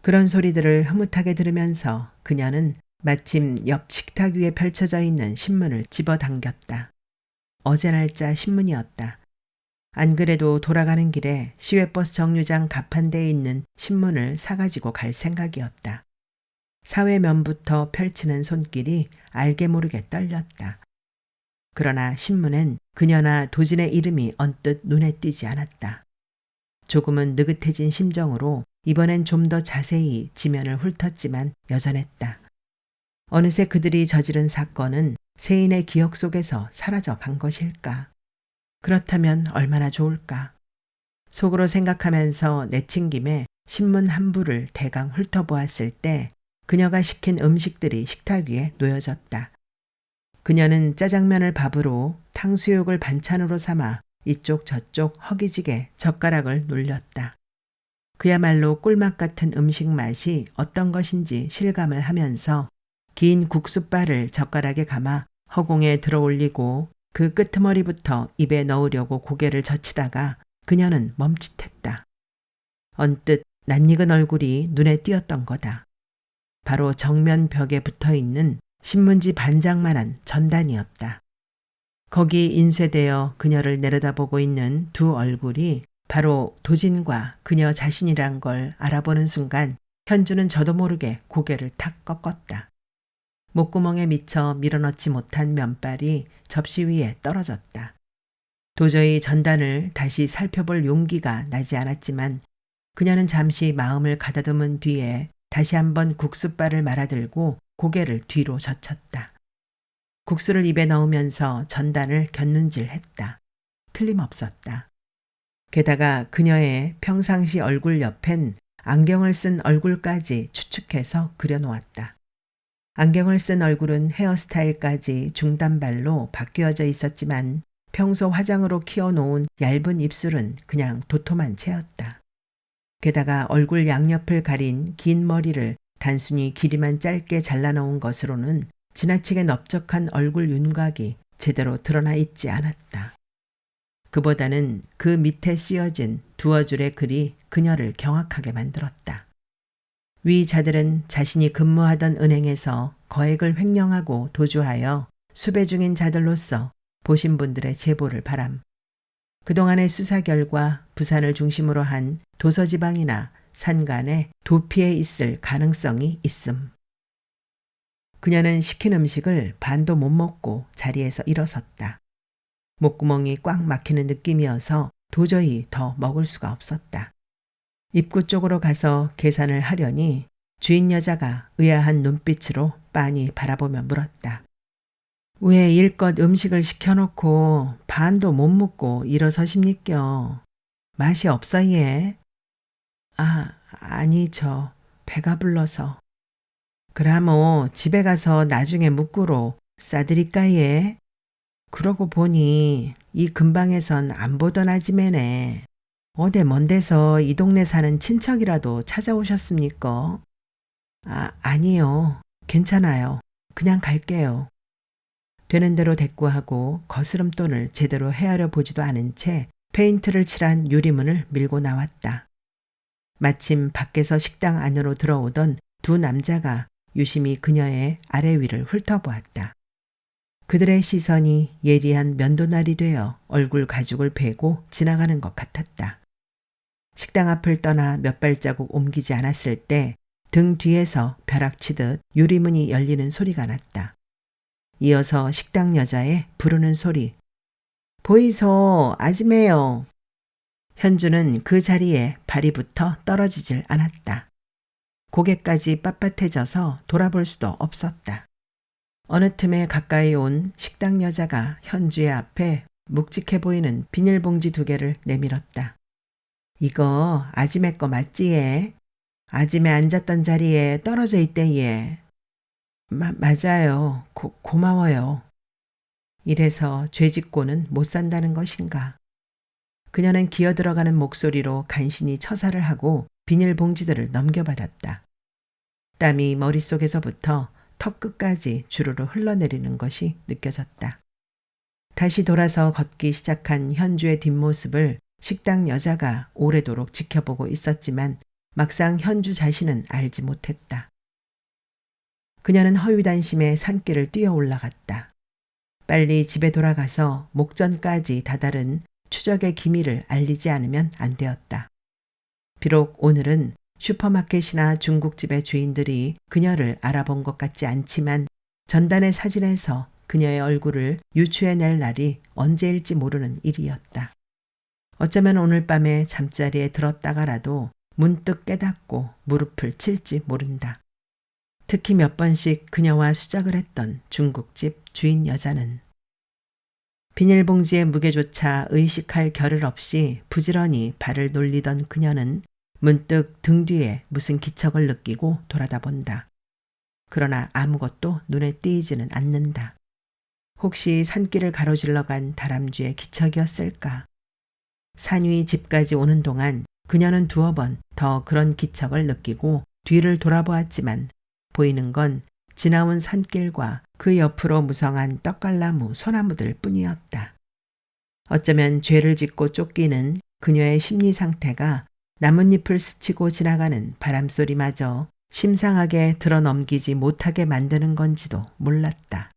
그런 소리들을 흐뭇하게 들으면서 그녀는 마침 옆 식탁 위에 펼쳐져 있는 신문을 집어당겼다. 어제 날짜 신문이었다. 안 그래도 돌아가는 길에 시외버스 정류장 가판대에 있는 신문을 사가지고 갈 생각이었다. 사회면부터 펼치는 손길이 알게 모르게 떨렸다. 그러나 신문엔 그녀나 도진의 이름이 언뜻 눈에 띄지 않았다. 조금은 느긋해진 심정으로 이번엔 좀 더 자세히 지면을 훑었지만 여전했다. 어느새 그들이 저지른 사건은 세인의 기억 속에서 사라져 간 것일까? 그렇다면 얼마나 좋을까? 속으로 생각하면서 내친김에 신문 한 부를 대강 훑어보았을 때 그녀가 시킨 음식들이 식탁 위에 놓여졌다. 그녀는 짜장면을 밥으로 탕수육을 반찬으로 삼아 이쪽 저쪽 허기지게 젓가락을 놀렸다. 그야말로 꿀맛 같은 음식 맛이 어떤 것인지 실감을 하면서 긴 국수발을 젓가락에 감아 허공에 들어올리고 그 끄트머리부터 입에 넣으려고 고개를 젖히다가 그녀는 멈칫했다. 언뜻 낯익은 얼굴이 눈에 띄었던 거다. 바로 정면 벽에 붙어있는 신문지 반장만한 전단이었다. 거기 인쇄되어 그녀를 내려다보고 있는 두 얼굴이 바로 도진과 그녀 자신이란 걸 알아보는 순간 현주는 저도 모르게 고개를 탁 꺾었다. 목구멍에 미쳐 밀어넣지 못한 면발이 접시 위에 떨어졌다. 도저히 전단을 다시 살펴볼 용기가 나지 않았지만 그녀는 잠시 마음을 가다듬은 뒤에 다시 한번 국수발을 말아들고 고개를 뒤로 젖혔다. 국수를 입에 넣으면서 전단을 곁눈질했다. 틀림없었다. 게다가 그녀의 평상시 얼굴 옆엔 안경을 쓴 얼굴까지 추측해서 그려놓았다. 안경을 쓴 얼굴은 헤어스타일까지 중단발로 바뀌어져 있었지만 평소 화장으로 키워놓은 얇은 입술은 그냥 도톰한 채였다. 게다가 얼굴 양옆을 가린 긴 머리를 단순히 길이만 짧게 잘라놓은 것으로는 지나치게 넓적한 얼굴 윤곽이 제대로 드러나 있지 않았다. 그보다는 그 밑에 쓰여진 두어 줄의 글이 그녀를 경악하게 만들었다. 위 자들은 자신이 근무하던 은행에서 거액을 횡령하고 도주하여 수배 중인 자들로서 보신 분들의 제보를 바람. 그동안의 수사 결과 부산을 중심으로 한 도서지방이나 산간에 도피해 있을 가능성이 있음. 그녀는 시킨 음식을 반도 못 먹고 자리에서 일어섰다. 목구멍이 꽉 막히는 느낌이어서 도저히 더 먹을 수가 없었다. 입구 쪽으로 가서 계산을 하려니 주인 여자가 의아한 눈빛으로 빤히 바라보며 물었다. 왜 일껏 음식을 시켜놓고 반도 못 먹고 일어서십니까? 맛이 없어 예? 아니 저 배가 불러서. 그라모 집에 가서 나중에 묵구로 싸드릴까 예? 그러고 보니 이 근방에선 안 보던 아지매네. 어디 먼 데서 이 동네 사는 친척이라도 찾아오셨습니까? 아니요. 괜찮아요. 그냥 갈게요. 되는 대로 대꾸하고 거스름돈을 제대로 헤아려 보지도 않은 채 페인트를 칠한 유리문을 밀고 나왔다. 마침 밖에서 식당 안으로 들어오던 두 남자가 유심히 그녀의 아래 위를 훑어보았다. 그들의 시선이 예리한 면도날이 되어 얼굴 가죽을 베고 지나가는 것 같았다. 식당 앞을 떠나 몇 발자국 옮기지 않았을 때 등 뒤에서 벼락치듯 유리문이 열리는 소리가 났다. 이어서 식당 여자의 부르는 소리. 보이소, 아지매요. 현주는 그 자리에 발이 붙어 떨어지질 않았다. 고개까지 빳빳해져서 돌아볼 수도 없었다. 어느 틈에 가까이 온 식당 여자가 현주의 앞에 묵직해 보이는 비닐봉지 2개를 내밀었다. 이거 아지매 거 맞지 얘? 아지매 앉았던 자리에 떨어져 있대 얘. 맞아요. 고마워요. 이래서 죄짓고는 못 산다는 것인가. 그녀는 기어들어가는 목소리로 간신히 처사를 하고 비닐봉지들을 넘겨받았다. 땀이 머릿속에서부터 턱 끝까지 주르르 흘러내리는 것이 느껴졌다. 다시 돌아서 걷기 시작한 현주의 뒷모습을 식당 여자가 오래도록 지켜보고 있었지만 막상 현주 자신은 알지 못했다. 그녀는 허위단심에 산길을 뛰어 올라갔다. 빨리 집에 돌아가서 목전까지 다다른 추적의 기밀을 알리지 않으면 안 되었다. 비록 오늘은 슈퍼마켓이나 중국집의 주인들이 그녀를 알아본 것 같지 않지만 전단의 사진에서 그녀의 얼굴을 유추해낼 날이 언제일지 모르는 일이었다. 어쩌면 오늘 밤에 잠자리에 들었다가라도 문득 깨닫고 무릎을 칠지 모른다. 특히 몇 번씩 그녀와 수작을 했던 중국집 주인 여자는 비닐봉지의 무게조차 의식할 겨를 없이 부지런히 발을 놀리던 그녀는 문득 등 뒤에 무슨 기척을 느끼고 돌아다 본다. 그러나 아무것도 눈에 띄지는 않는다. 혹시 산길을 가로질러 간 다람쥐의 기척이었을까? 산 위 집까지 오는 동안 그녀는 2번 더 그런 기척을 느끼고 뒤를 돌아보았지만 보이는 건 지나온 산길과 그 옆으로 무성한 떡갈나무 소나무들 뿐이었다. 어쩌면 죄를 짓고 쫓기는 그녀의 심리 상태가 나뭇잎을 스치고 지나가는 바람소리마저 심상하게 들어넘기지 못하게 만드는 건지도 몰랐다.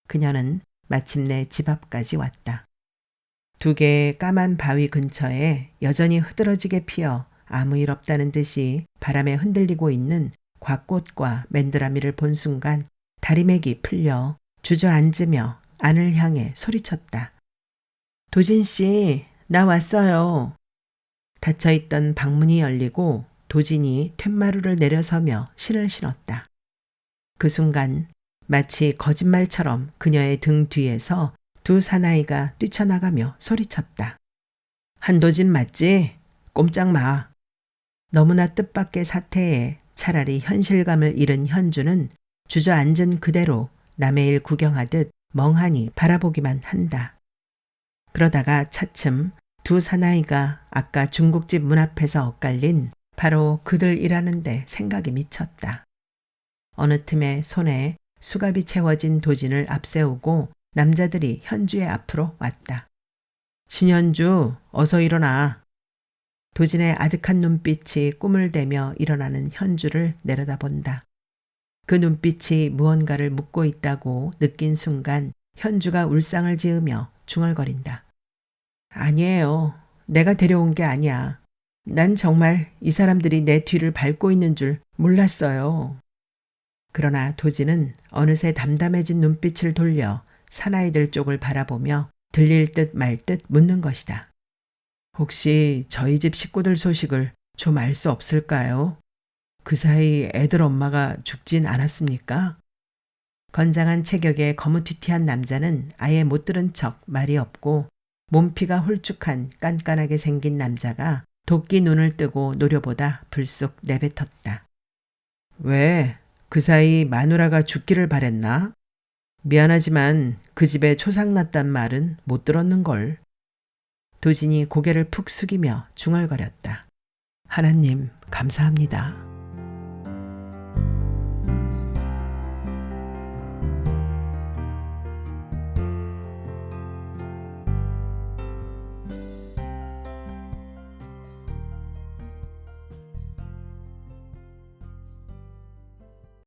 그녀는 마침내 집 앞까지 왔다. 2개의 까만 바위 근처에 여전히 흐드러지게 피어 아무 일 없다는 듯이 바람에 흔들리고 있는 곽꽃과 맨드라미를 본 순간 다리맥이 풀려 주저앉으며 안을 향해 소리쳤다. 도진씨, 나 왔어요. 닫혀있던 방문이 열리고 도진이 툇마루를 내려서며 신을 신었다. 그 순간 마치 거짓말처럼 그녀의 등 뒤에서 2 사나이가 뛰쳐나가며 소리쳤다. 한도진 맞지? 꼼짝 마. 너무나 뜻밖의 사태에 차라리 현실감을 잃은 현주는 주저앉은 그대로 남의 일 구경하듯 멍하니 바라보기만 한다. 그러다가 차츰 2 사나이가 아까 중국집 문 앞에서 엇갈린 바로 그들 일하는데 생각이 미쳤다. 어느 틈에 손에 수갑이 채워진 도진을 앞세우고 남자들이 현주의 앞으로 왔다. 신현주, 어서 일어나. 도진의 아득한 눈빛이 꿈을 대며 일어나는 현주를 내려다본다. 그 눈빛이 무언가를 묻고 있다고 느낀 순간 현주가 울상을 지으며 중얼거린다. 아니에요. 내가 데려온 게 아니야. 난 정말 이 사람들이 내 뒤를 밟고 있는 줄 몰랐어요. 그러나 도진은 어느새 담담해진 눈빛을 돌려 사나이들 쪽을 바라보며 들릴 듯 말 듯 묻는 것이다. 혹시 저희 집 식구들 소식을 좀 알 수 없을까요? 그 사이 애들 엄마가 죽진 않았습니까? 건장한 체격의 거무튀튀한 남자는 아예 못 들은 척 말이 없고 몸피가 홀쭉한 깐깐하게 생긴 남자가 도끼 눈을 뜨고 노려보다 불쑥 내뱉었다. 왜? 그 사이 마누라가 죽기를 바랬나? 미안하지만 그 집에 초상났단 말은 못 들었는걸. 도진이 고개를 푹 숙이며 중얼거렸다. 하나님 감사합니다.